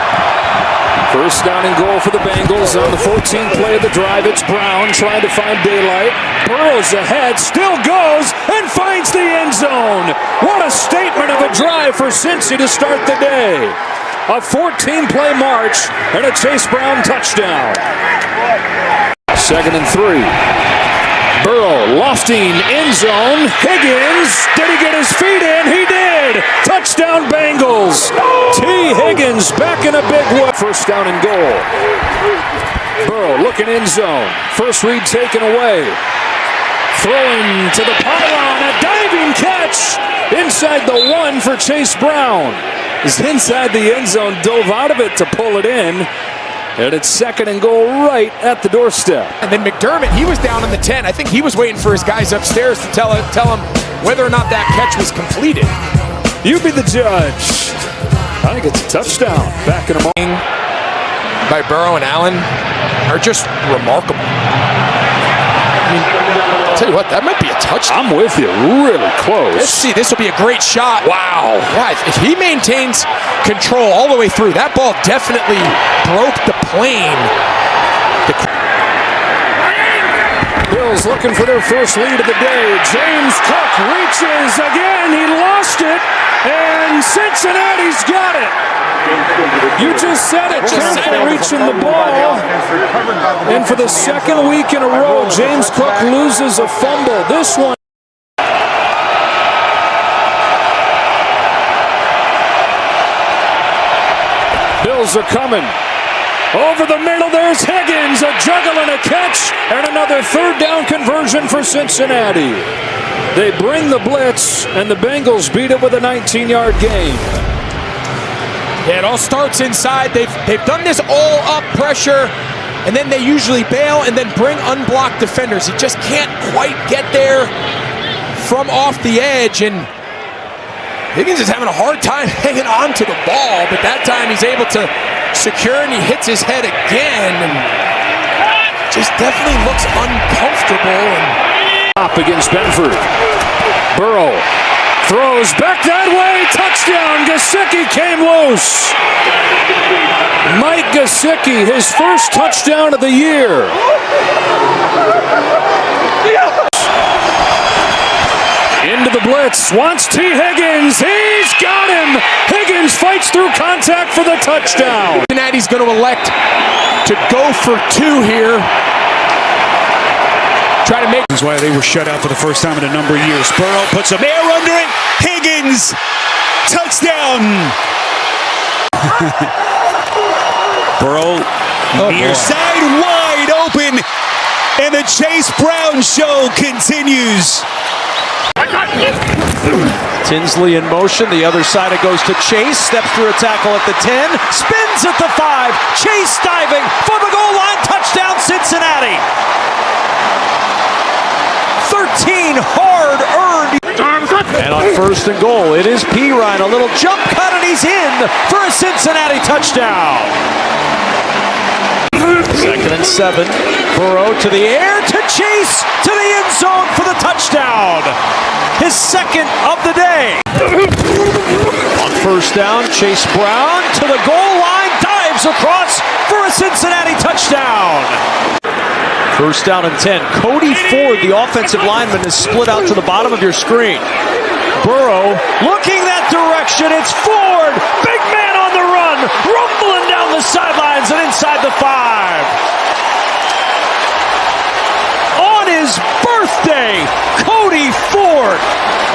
First down and goal for the Bengals on the 14th play of the drive. It's Brown trying to find daylight. Burrows ahead, still goes, and finds the end zone. What a statement of a drive for Cincy to start the day. A 14-play march and a Chase Brown touchdown. 2nd and 3. Burrow lofting end zone. Higgins, did he get his feet in? He did. Touchdown Bengals. T. Higgins back in a big way. First down and goal. Burrow looking end zone. First read taken away. Throwing to the pylon. A diving catch inside the 1 for Chase Brown. Is inside the end zone, dove out of it to pull it in. And it's 2nd and goal right at the doorstep. And then McDermott, he was down in the 10. I think he was waiting for his guys upstairs to tell him whether or not that catch was completed. You be the judge. I think it's a touchdown. Back in a moment. By Burrow and Allen are just remarkable. I mean, I'll tell you what, that might be a touchdown. I'm with you. Really close. Let's see. This will be a great shot. Wow. Yeah, if he maintains control all the way through, that ball definitely broke the plane. Bills looking for their first lead of the day. James Cook reaches again. He lost it, and Cincinnati's got it. You just said it. Careful reaching the ball. And for the 2nd week in a row, James Cook loses a fumble. This one. Bills are coming. Over the middle, there's Higgins, a juggle and a catch, and another 3rd down conversion for Cincinnati. They bring the blitz, and the Bengals beat it with a 19-yard gain. Yeah, it all starts inside. They've done this all-up pressure, and then they usually bail and then bring unblocked defenders. He just can't quite get there from off the edge, and Higgins is having a hard time hanging on to the ball, but that time he's able to secure and he hits his head again and just definitely looks uncomfortable. Up against Benford. Burrow throws back that way. Touchdown. Gesicki came loose. Mike Gesicki, his first touchdown of the year. Into the blitz. Wants T. Higgins. He's got him. Higgins fights through contact for the touchdown. Cincinnati's going to elect to go for two here. Try to make. That's why they were shut out for the first time in a number of years. Burrow puts some air under it. Higgins. Touchdown. Burrow near side wide open. And the Chase Brown show continues. Tinsley in motion. The other side it goes to Chase. Steps through a tackle at the 10. Spins at the 5. Chase diving for the goal line. Touchdown Cincinnati. 13 hard-earned. And on first and goal, it is Pirine. A little jump cut and he's in for a Cincinnati touchdown. 2nd and 7. Burrow to the air to Chase to the end zone for the touchdown. His second of the day. On first down, Chase Brown to the goal line, dives across for a Cincinnati touchdown. First down and 10. Cody Ford, the offensive lineman, is split out to the bottom of your screen. Burrow looking that direction. It's Ford. Big man on the run. Rumbling down the sidelines and inside the 5. On his birthday, Cody Ford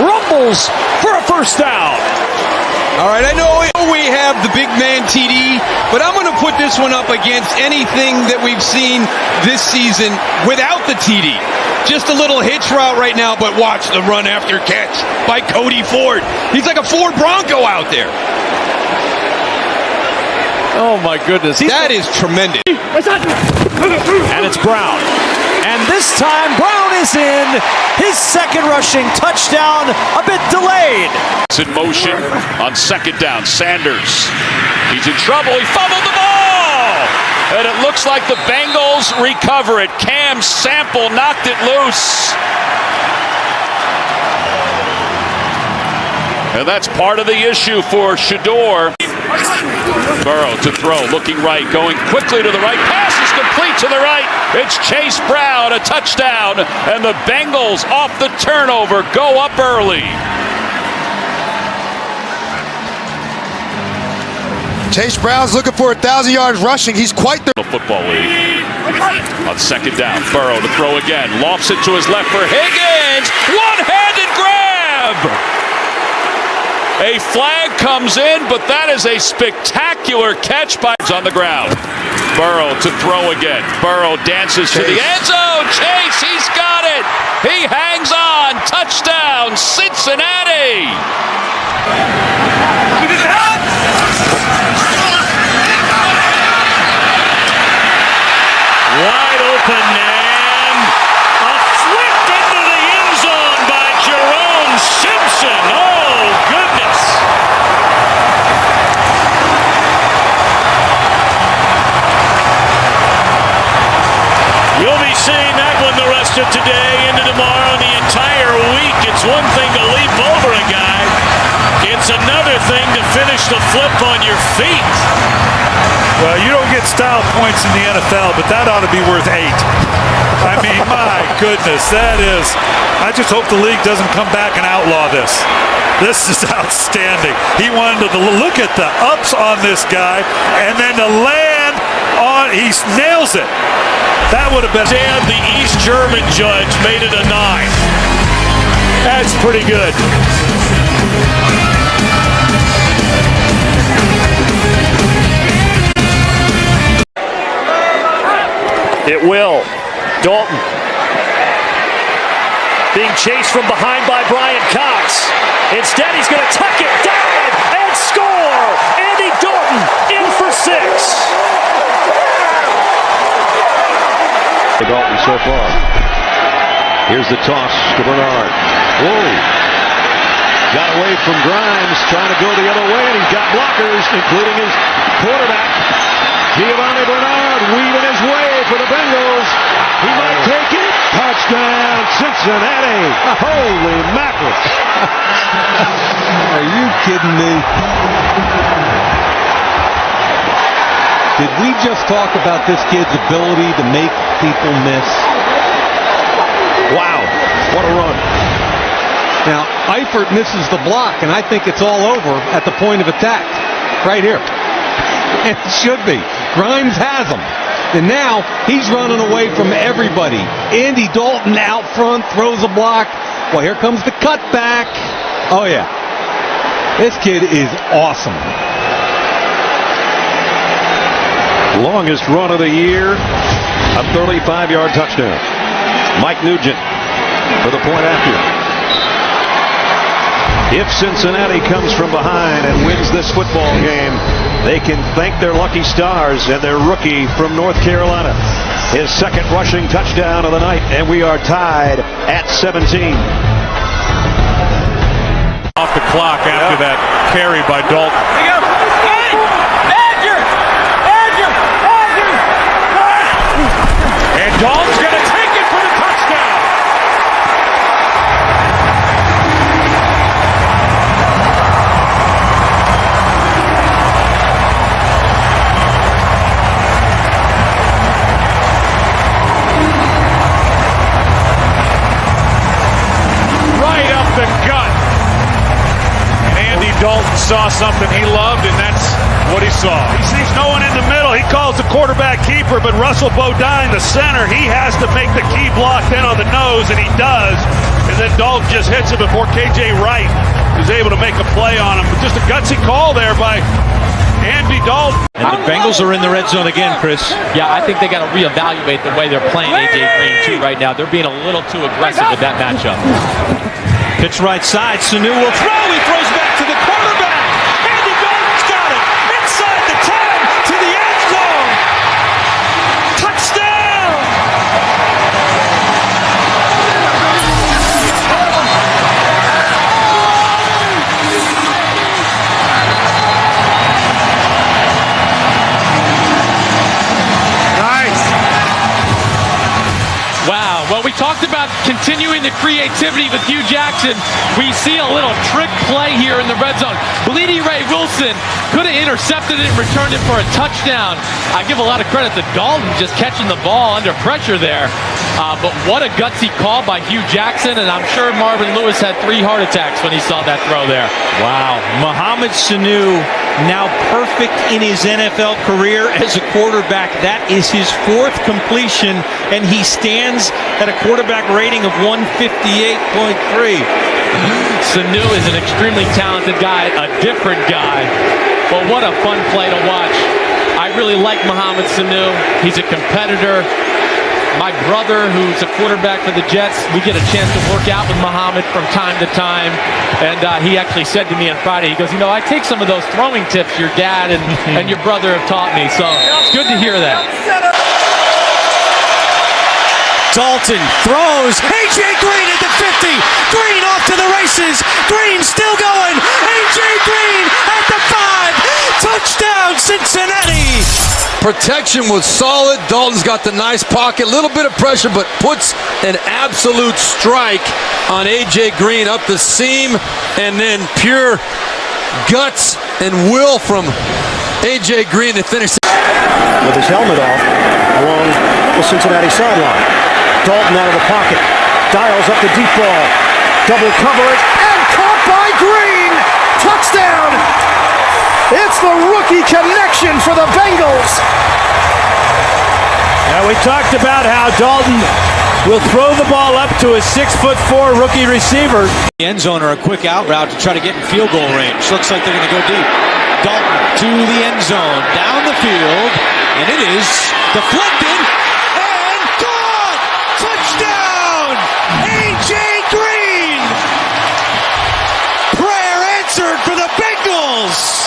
rumbles for a first down. All right, I know we have the big man TD, but I'm going to put this one up against anything that we've seen this season without the TD. Just a little hitch route right now, but watch the run after catch by Cody Ford. He's like a Ford Bronco out there. Oh my goodness. That is tremendous. And it's Brown. And this time Brown is in. His second rushing touchdown, a bit delayed. It's in motion on second down. Sanders. He's in trouble. He fumbled the ball. And it looks like the Bengals recover it. Cam Sample knocked it loose. And that's part of the issue for Shador. Burrow to throw, looking right, going quickly to the right. Pass is complete to the right. It's Chase Brown, a touchdown. And the Bengals off the turnover go up early. Chase Brown's looking for 1,000 yards rushing. He's quite the football league. On second down, Burrow to throw again. Lofts it to his left for Higgins. One-handed grab. A flag comes in, but that is a spectacular catch by on the ground. Burrow to throw again. Burrow dances to the end zone. Chase, he's got it. He hangs on. Touchdown, Cincinnati. Wide open and a flick into the end zone by Jerome Simpson. Oh, goodness. You'll be seeing that one the rest of today, into tomorrow, and the entire week. It's one thing to leap over a guy. It's another thing to finish the flip on your feet. Well, you don't get style points in the NFL, but that ought to be worth 8. I mean, my goodness, that is. I just hope the league doesn't come back and outlaw this. This is outstanding. He wanted to look at the ups on this guy and then to land on. He nails it. That would have been. Dan, the East German judge, made it a 9. That's pretty good. It will. Dalton being chased from behind by Brian Cox. Instead, he's going to tuck it down and score. Andy Dalton in for 6. Dalton so far. Here's the toss to Bernard. Whoa. Got away from Grimes, trying to go the other way, and he's got blockers, including his quarterback. Giovanni Bernard weaving his way for the Bengals. He might take it. Touchdown, Cincinnati. Holy mackerel. Are you kidding me? Did we just talk about this kid's ability to make people miss? Wow, what a run. Now, Eifert misses the block, and I think it's all over at the point of attack. Right here. And it should be. Grimes has him. And now he's running away from everybody. Andy Dalton out front throws a block. Well, here comes the cutback. Oh, yeah. This kid is awesome. Longest run of the year, a 35-yard touchdown. Mike Nugent for the point after. If Cincinnati comes from behind and wins this football game, they can thank their lucky stars and their rookie from North Carolina. His second rushing touchdown of the night, and we are tied at 17. Off the clock after that carry by Dalton. And Dalton's going to take it for the touchdown. Right up the gut. And Andy Dalton saw something he loved, and that's what he saw. He sees no one in the middle. He calls the quarterback keeper, but Russell Bodine, the center, he has to make the key block then on the nose, and he does. And then Dalton just hits it before K.J. Wright is able to make a play on him. But just a gutsy call there by Andy Dalton. And the Bengals are in the red zone again, Chris. Yeah, I think they got to reevaluate the way they're playing A.J. Green, too, right now. They're being a little too aggressive with that matchup. Pitch right side. Sanu will throw. He throws back to the quarterback. Andy Dalton's got it. Inside the 10 to the end zone. Touchdown. Nice. Wow. Well, we talked about continuing the creativity with Hugh Jackson. We see a little trick play here in the red zone. Bleedy Ray Wilson could have intercepted it and returned it for a touchdown. I give a lot of credit to Dalton just catching the ball under pressure there. But what a gutsy call by Hugh Jackson, and I'm sure Marvin Lewis had 3 heart attacks when he saw that throw there. Wow. Mohamed Sanu now perfect in his NFL career as a quarterback. That is his 4th completion, and he stands at a quarterback rating of 158.3. Sanu is an extremely talented guy, a different guy. But what a fun play to watch. I really like Mohamed Sanu. He's a competitor. My brother, who's a quarterback for the Jets, we get a chance to work out with Mohamed from time to time. And he actually said to me on Friday, he goes, you know, I take some of those throwing tips your dad and your brother have taught me. So it's good to hear that. Dalton throws. A.J. Green at the 50. Green off to the races. Green still going. A.J. Green at the 5. Touchdown, Cincinnati. Protection was solid. Dalton's got the nice pocket. Little bit of pressure, but puts an absolute strike on A.J. Green up the seam. And then pure guts and will from A.J. Green to finish. With his helmet off along the Cincinnati sideline. Dalton out of the pocket, dials up the deep ball, double coverage, and caught by Green! Touchdown! It's the rookie connection for the Bengals! Now we talked about how Dalton will throw the ball up to a 6'4" rookie receiver. The end zone or a quick out route to try to get in field goal range. Looks like they're going to go deep. Dalton to the end zone, down the field, and it is deflected. Touchdown! A.J. Green! Prayer answered for the Bengals!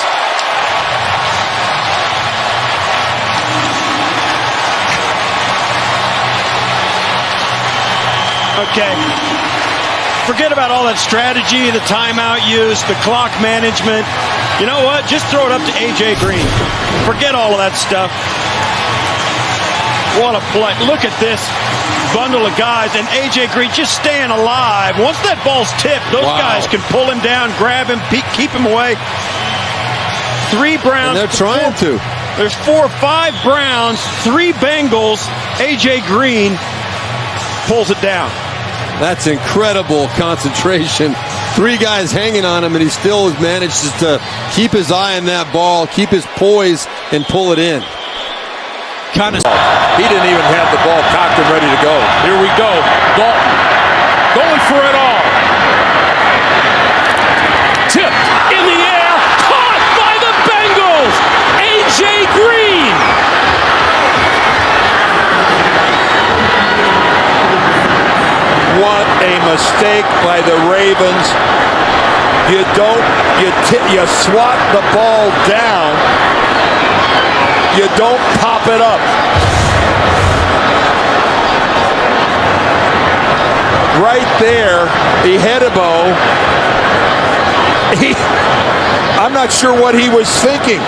Okay. Forget about all that strategy, the timeout use, the clock management. You know what? Just throw it up to A.J. Green. Forget all of that stuff. What a play. Look at this bundle of guys, and A.J. Green just staying alive. Once that ball's tipped, those guys can pull him down, grab him, keep him away. 3 Browns. And they're trying to. There's 4 or 5 Browns, 3 Bengals. A.J. Green pulls it down. That's incredible concentration. 3 guys hanging on him, and he still manages to keep his eye on that ball, keep his poise, and pull it in. He didn't even have the ball cocked and ready to go. Here we go. Dalton going for it all. Tipped in the air, caught by the Bengals. A.J. Green. What a mistake by the Ravens. You swat the ball down. You don't pop it up. Right there, Ihedebo. I'm not sure what he was thinking.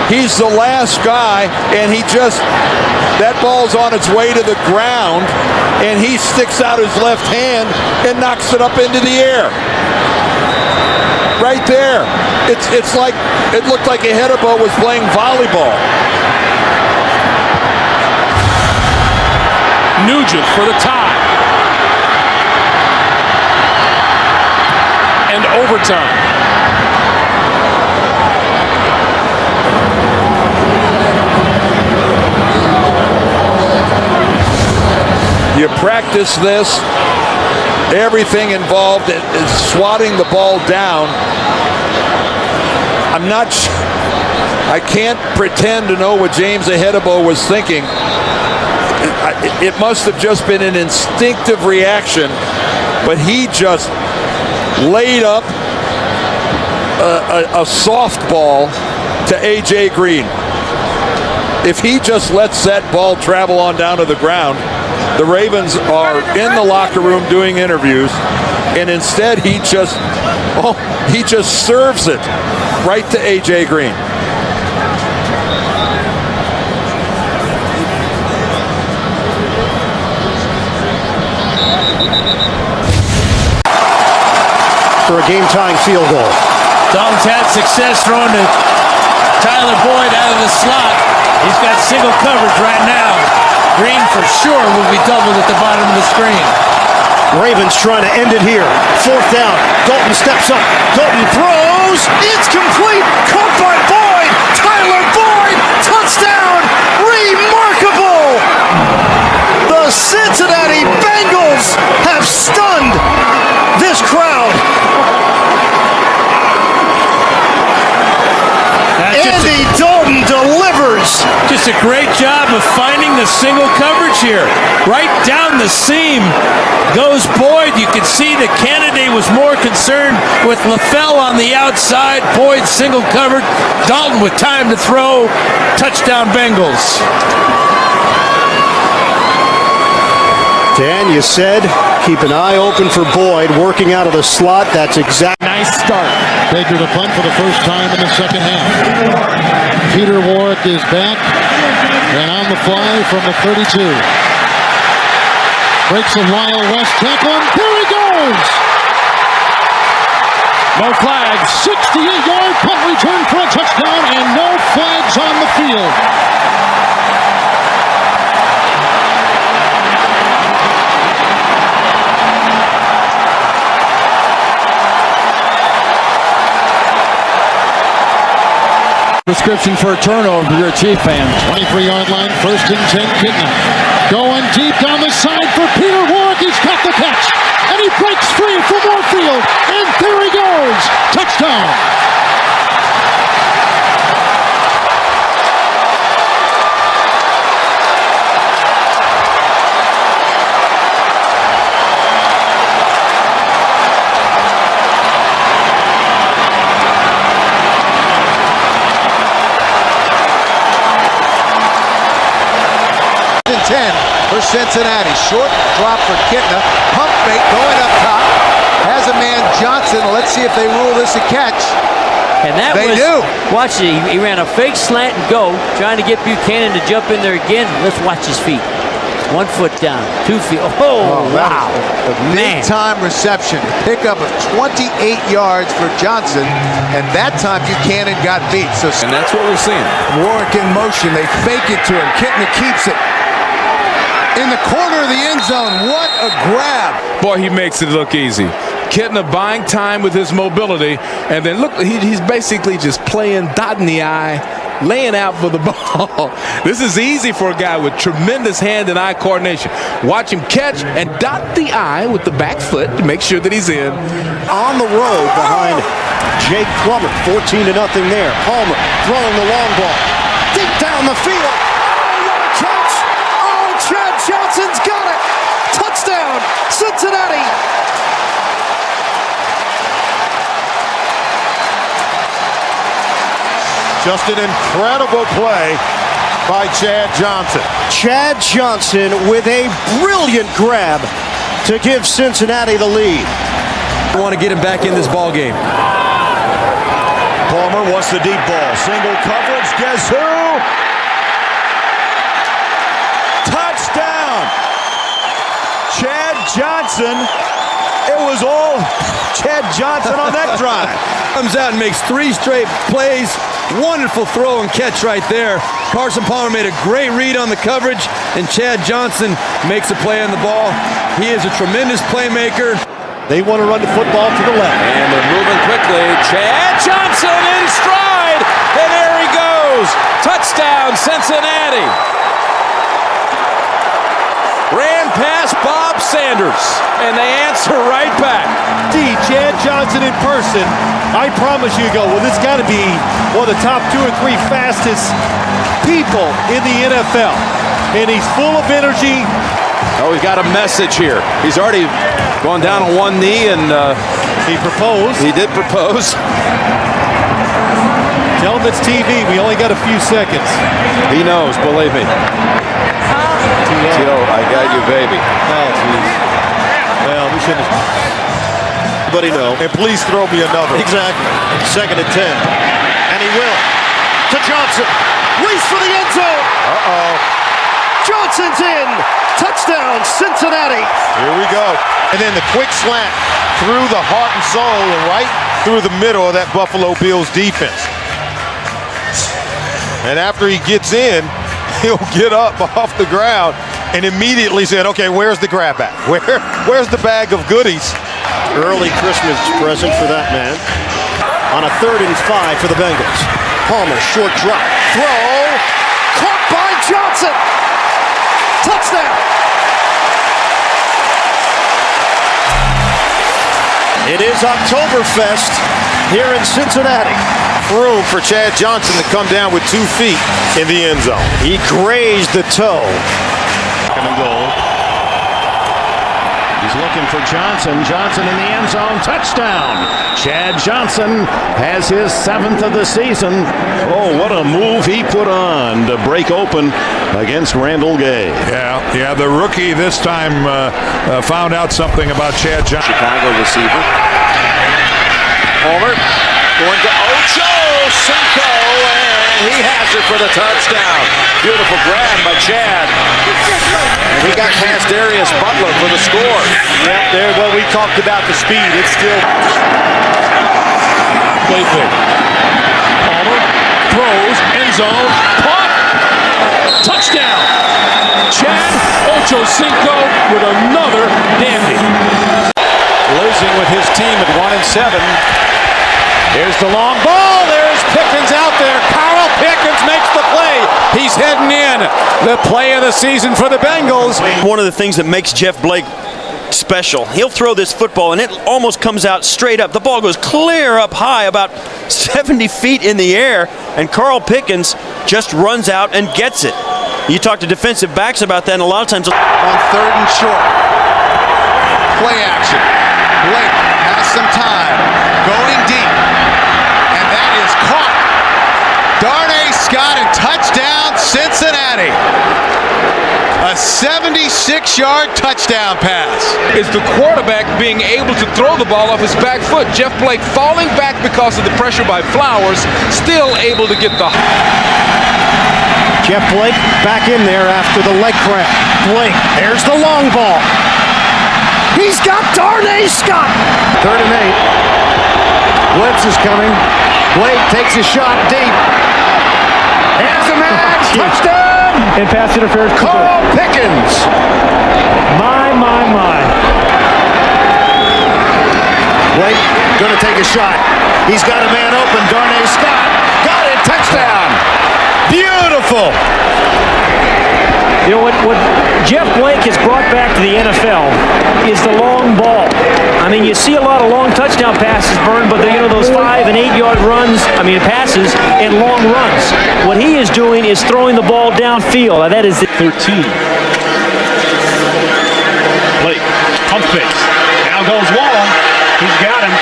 He's the last guy, and that ball's on its way to the ground, and he sticks out his left hand and knocks it up into the air. Right there. It's like, it looked like Ihedebo was playing volleyball. Nugent for the tie. And overtime. You practice this. Everything involved is swatting the ball down. I can't pretend to know what James Ihedebo was thinking. It must have just been an instinctive reaction, but he just laid up a softball to A.J. Green. If he just lets that ball travel on down to the ground, the Ravens are in the locker room doing interviews, and instead he just serves it right to A.J. Green. For a game-tying field goal. Dalton's had success throwing to Tyler Boyd out of the slot. He's got single coverage right now. Green for sure will be doubled at the bottom of the screen. Ravens trying to end it here. 4th down. Dalton steps up. Dalton throws. It's complete. Caught by Boyd. Tyler Boyd. Touchdown. Remarkable. The Cincinnati Bengals have stunned this crowd. Andy Dalton delivers. Just a great job of finding the single coverage here. Right down the seam goes Boyd. You can see that Kennedy was more concerned with LaFell on the outside. Boyd single covered. Dalton with time to throw. Touchdown Bengals. Dan, you said keep an eye open for Boyd working out of the slot. That's exact. Nice start. Baker to punt for the first time in the second half. Peter Warwick is back and on the fly from the 32. Breaks a Lyle West tackle, and there he goes! No flags. 68-yard punt return for a touchdown, and no flags on the field. Prescription for a turnover, you're a Chief fan. 23-yard line, 1st and 10, Kitna. Going deep down the side for Peter Warwick. He's got the catch. And he breaks free for Moorfield. And there he goes. Touchdown. For Cincinnati. Short drop for Kitna. Pump fake going up top. has a man, Johnson. Let's see if they rule this a catch. And that They was, do. Watch it. He ran a fake slant and go, trying to get Buchanan to jump in there again. Let's watch his feet. 1 foot down, 2 feet. Oh, wow. A big-time reception. Pickup of 28 yards for Johnson, and that time Buchanan got beat. And that's what we're seeing. Warwick in motion. They fake it to him. Kitna keeps it. In the corner of the end zone. What a grab. Boy, he makes it look easy. Kitna buying time with his mobility, and then look, he's basically just playing, dotting the I, laying out for the ball. This is easy for a guy with tremendous hand and eye coordination. Watch him catch and dot the I with the back foot to make sure that he's in. On the road behind Jake Plummer. 14-0 there. Palmer throwing the long ball. Deep down the field. Oh, what a catch. Oh, Chad Johnson's got it. Touchdown, Cincinnati. Just an incredible play by Chad Johnson. Chad Johnson with a brilliant grab to give Cincinnati the lead. I want to get him back in this ball game. Palmer wants the deep ball. Single coverage. Guess who? Touchdown! Chad Johnson. It was all Chad Johnson on that drive. Comes out and makes 3 straight plays. Wonderful throw and catch right there. Carson Palmer made a great read on the coverage, and Chad Johnson makes a play on the ball. He is a tremendous playmaker. They want to run the football to the left. And they're moving quickly. Chad Johnson in stride. And there he goes. Touchdown, Cincinnati. Ran past Bob Sanders, and they answer right back. See Chad Johnson in person. I promise you, well, this got to be one of the top 2 or 3 fastest people in the NFL. And he's full of energy. Oh, he's got a message here. He's already gone down on one knee, and he proposed. He did propose. Tell him it's TV. We only got a few seconds. He knows, believe me. Tito, I got you, baby. Oh, jeez. Well, we shouldn't have. But he know. And please throw me another. Exactly. 2nd and 10. And he will. To Johnson. Race for the end zone. Uh-oh. Johnson's in. Touchdown, Cincinnati. Here we go. And then the quick slant through the heart and soul and right through the middle of that Buffalo Bills defense. And after he gets in, he'll get up off the ground and immediately said, okay, where's the grab at? Where's the bag of goodies? Early Christmas present for that man. On a 3rd and 5 for the Bengals. Palmer, short drop. Throw. Caught by Johnson. Touchdown. It is Oktoberfest here in Cincinnati. Room for Chad Johnson to come down with 2 feet in the end zone. He grazed the toe. Second and goal. He's looking for Johnson. Johnson in the end zone. Touchdown. Chad Johnson has his 7th of the season. Oh, what a move he put on to break open against Randall Gay. Yeah, the rookie this time found out something about Chad Johnson. Chicago receiver. Palmer going to Ocho Cinco, and he has it for the touchdown. Beautiful grab by Chad. And he got past Darius Butler for the score. Yep, there. Well, we talked about the speed. It's still Play fake. Palmer throws, end zone, caught, touchdown. Chad Ochocinco with another dandy. Losing with his team at 1-7. Here's the long ball. There's Pickens out there. Carl Pickens makes the play. He's heading in. The play of the season for the Bengals. One of the things that makes Jeff Blake special, he'll throw this football and it almost comes out straight up. The ball goes clear up high, about 70 feet in the air, and Carl Pickens just runs out and gets it. You talk to defensive backs about that, and a lot of times on 3rd and short. Play action. Blake has some time. Going deep. And that is caught. Darnay Scott, and touchdown Cincinnati. A 76-yard touchdown pass. Is the quarterback being able to throw the ball off his back foot. Jeff Blake falling back because of the pressure by Flowers, still able to get the... Jeff Blake back in there after the leg cramp. Blake, there's the long ball. He's got Darnay Scott. 3rd and 8. Blitz is coming. Blake takes a shot deep. Hands the man. Touchdown. And pass interference. Carl Pickens. My. Blake gonna take a shot. He's got a man open. Darnay Scott. Got it. Touchdown. Beautiful. You know what Jeff Blake has brought back to the NFL is the long ball. I mean, you see a lot of long touchdown passes, Vern, but they're, those 5 and 8 yard passes and long runs. What he is doing is throwing the ball downfield. That is 13. Blake, pump fakes. Now goes Wall. He's got him.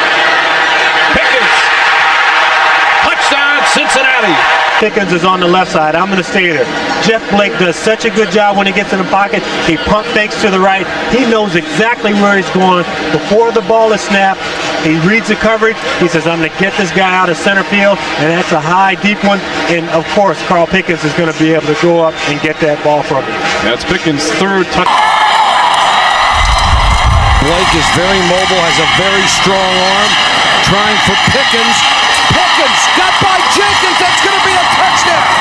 Pickens. Touchdown, Cincinnati. Pickens is on the left side. I'm going to stay there. Jeff Blake does such a good job when he gets in the pocket. He pump fakes to the right. He knows exactly where he's going before the ball is snapped. He reads the coverage. He says, I'm going to get this guy out of center field, and that's a high, deep one. And, of course, Carl Pickens is going to be able to go up and get that ball from him. That's Pickens' 3rd touchdown. Blake is very mobile, has a very strong arm. Trying for Pickens. Pickens got by Jenkins. That's going to be a touchdown.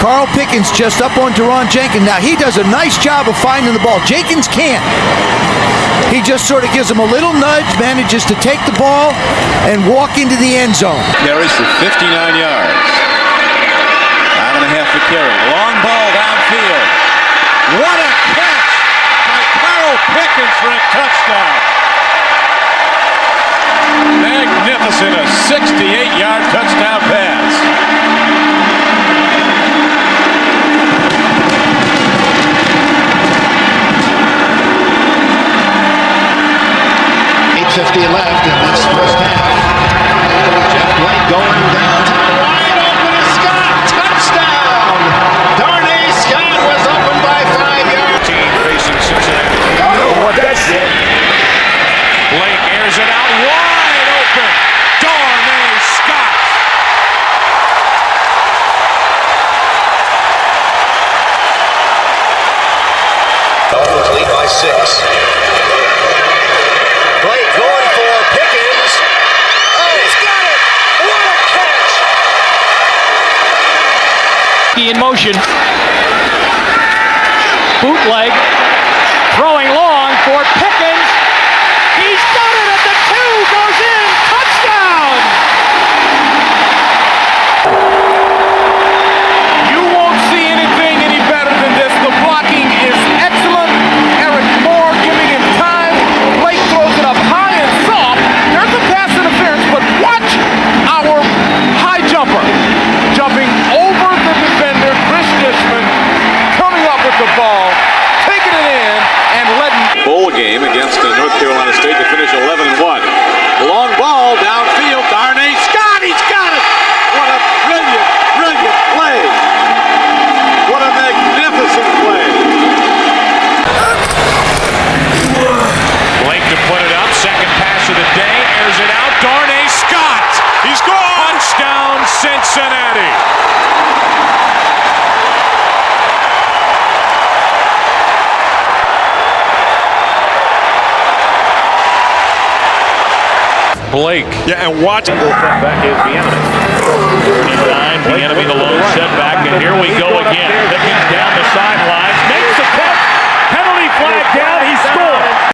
Carl Pickens just up on Deron Jenkins. Now, he does a nice job of finding the ball. Jenkins can't. He just sort of gives him a little nudge, manages to take the ball and walk into the end zone. Carries for 59 yards. 5.5 for carry. Long ball downfield. What a catch by Carl Pickens for a touchdown. Magnificent, a 68-yard touchdown pass. .50 left in this first half. Jeff Blake going down. Wide open is Scott. Touchdown. Darnay Scott was open by 5 yards. Team facing Cincinnati. Oh, that's it. Blake airs it out wide open. Darnay Scott. Dolphins lead by 6. Blake going for Pickens. Oh, he's got it! What a catch! In motion. Bootleg. Throwing long for Pickens. He's got it at the 2. Goes in. Touchdown! You won't see anything any better than this. The blocking is excellent. Eric Moore giving him time. Blake throws it up high and soft. There's a pass interference, but watch our high jumper jumping over the defender, Chris Dishman, coming up with the ball, taking it in, and letting... Bowl game against North Carolina State to finish 11-1. Long ball downfield. Darnay Scott, he's got it. What a brilliant play. What a magnificent play. Blake to put it up. Second pass of the day. Airs it out. Darnay Scott. He's gone. Touchdown, Cincinnati. Blake. Yeah, and watch. Back is Bieniemy. 39, Bieniemy the lone setback, and here we go again. Pickens down the sidelines, makes the catch.